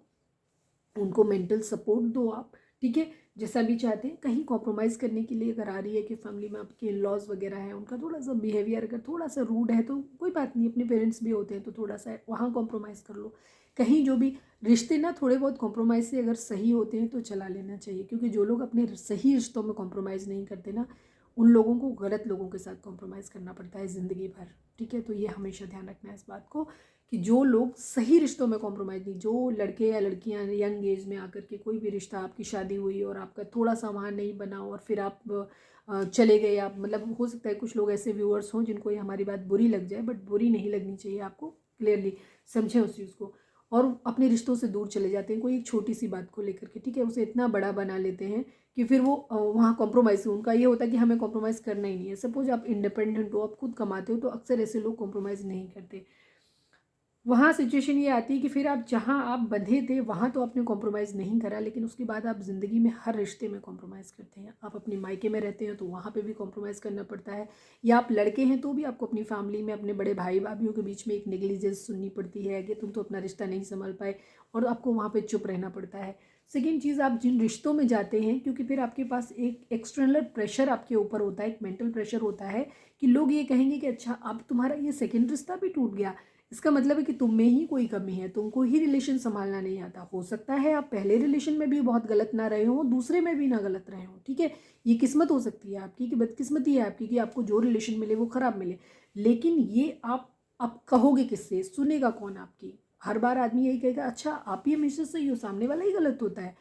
उनको मेंटल सपोर्ट दो आप। ठीक है, जैसा भी चाहते हैं। कहीं कॉम्प्रोमाइज़ करने के लिए अगर आ रही है कि फैमिली में आपके इन लॉज वगैरह हैं, उनका थोड़ा सा बिहेवियर अगर थोड़ा सा रूड है तो कोई बात नहीं, अपने पेरेंट्स भी होते हैं तो थोड़ा सा वहाँ कॉम्प्रोमाइज़ कर लो। कहीं जो भी रिश्ते ना थोड़े बहुत कॉम्प्रोमाइज़ से अगर सही होते हैं तो चला लेना चाहिए, क्योंकि जो लोग अपने सही रिश्तों में कॉम्प्रोमाइज़ नहीं करते ना, उन लोगों को गलत लोगों के साथ कॉम्प्रोमाइज़ करना पड़ता है ज़िंदगी भर। ठीक है, तो ये हमेशा ध्यान रखना है इस बात को कि जो लोग सही रिश्तों में कॉम्प्रोमाइज़ नहीं, जो लड़के या लड़कियां यंग एज में आकर के कोई भी रिश्ता, आपकी शादी हुई और आपका थोड़ा सा वहाँ नहीं बना और फिर आप चले गए, आप मतलब हो सकता है कुछ लोग ऐसे व्यूअर्स हों जिनको ये हमारी बात बुरी लग जाए, बट बुरी नहीं लगनी चाहिए आपको, क्लियरली समझें उस चीज़ को। और अपने रिश्तों से दूर चले जाते हैं कोई एक छोटी सी बात को लेकर के, ठीक है, उसे इतना बड़ा बना लेते हैं कि फिर वो वहाँ कॉम्प्रोमाइज़, उनका ये होता है कि हमें कॉम्प्रोमाइज़ करना ही नहीं है। सपोज आप इंडिपेंडेंट हो, आप खुद कमाते हो, तो अक्सर ऐसे लोग कॉम्प्रोमाइज़ नहीं करते। वहाँ सिचुएशन ये आती है कि फिर आप जहाँ आप बंधे थे वहाँ तो आपने कॉम्प्रोमाइज़ नहीं करा, लेकिन उसके बाद आप ज़िंदगी में हर रिश्ते में कॉम्प्रोमाइज़ करते हैं। आप अपने मायके में रहते हैं तो वहाँ पे भी कॉम्प्रोमाइज़ करना पड़ता है, या आप लड़के हैं तो भी आपको अपनी फैमिली में अपने बड़े भाई भाभीयों के बीच में एक नेग्लिजेंस सुननी पड़ती है कि तुम तो अपना रिश्ता नहीं संभाल पाए, और आपको वहाँ पर चुप रहना पड़ता है। सेकेंड चीज़, आप जिन रिश्तों में जाते हैं, क्योंकि फिर आपके पास एक एक्सटर्नल प्रेशर आपके ऊपर होता है, एक मेंटल प्रेशर होता है कि लोग ये कहेंगे कि अच्छा अब तुम्हारा ये सेकेंड रिश्ता भी टूट गया, इसका मतलब है कि तुम में ही कोई कमी है, तुमको ही रिलेशन संभालना नहीं आता। हो सकता है आप पहले रिलेशन में भी बहुत गलत ना रहे हो, दूसरे में भी ना गलत रहे हो, ठीक है, ये किस्मत हो सकती है आपकी कि बदकिस्मती है आपकी कि आपको जो रिलेशन मिले वो ख़राब मिले, लेकिन ये आप कहोगे किससे, सुनेगा कौन आपकी? हर बार आदमी यही कहेगा अच्छा आप ही हमेशा सही हो, सामने वाला ही गलत होता है।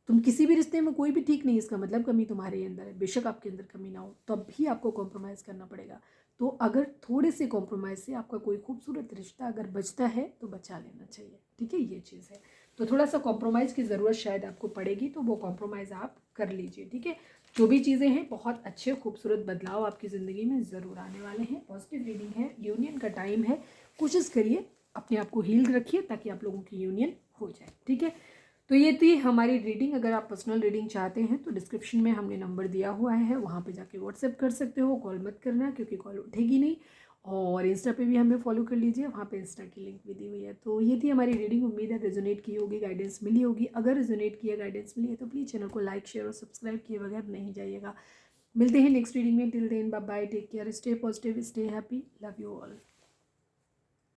तुम किसी भी रिश्ते में कोई भी ठीक नहीं, इसका मतलब कमी तुम्हारे अंदर है। बेशक आपके अंदर कमी ना हो, तब भी आपको कॉम्प्रोमाइज़ करना पड़ेगा। तो अगर थोड़े से कॉम्प्रोमाइज़ से आपका कोई खूबसूरत रिश्ता अगर बचता है तो बचा लेना चाहिए, ठीक है, ये चीज़ है। तो थोड़ा सा कॉम्प्रोमाइज़ की ज़रूरत शायद आपको पड़ेगी, तो वो कॉम्प्रोमाइज़ आप कर लीजिए, ठीक है। जो भी चीज़ें हैं, बहुत अच्छे खूबसूरत बदलाव आपकी ज़िंदगी में ज़रूर आने वाले हैं। पॉजिटिव रीडिंग है, यूनियन का टाइम है, कोशिश करिए अपने आप को हील रखिए ताकि आप लोगों की यूनियन हो जाए, ठीक है। तो ये थी हमारी रीडिंग। अगर आप पर्सनल रीडिंग चाहते हैं तो डिस्क्रिप्शन में हमने नंबर दिया हुआ है, वहाँ पे जाके व्हाट्सएप कर सकते हो। कॉल मत करना क्योंकि कॉल उठेगी नहीं, और इंस्टा पे भी हमें फॉलो कर लीजिए, वहाँ पे इंस्टा की लिंक भी दी हुई है। तो ये थी हमारी रीडिंग, उम्मीद है रेजोनेट की होगी, गाइडेंस मिली होगी। अगर रेजोनेट किया, गाइडेंस मिली है तो प्लीज़ चैनल को लाइक शेयर और सब्सक्राइब किए बगैर नहीं जाइएगा। मिलते हैं नेक्स्ट रीडिंग में। Till then bye bye, take care, stay positive, stay happy, love you all.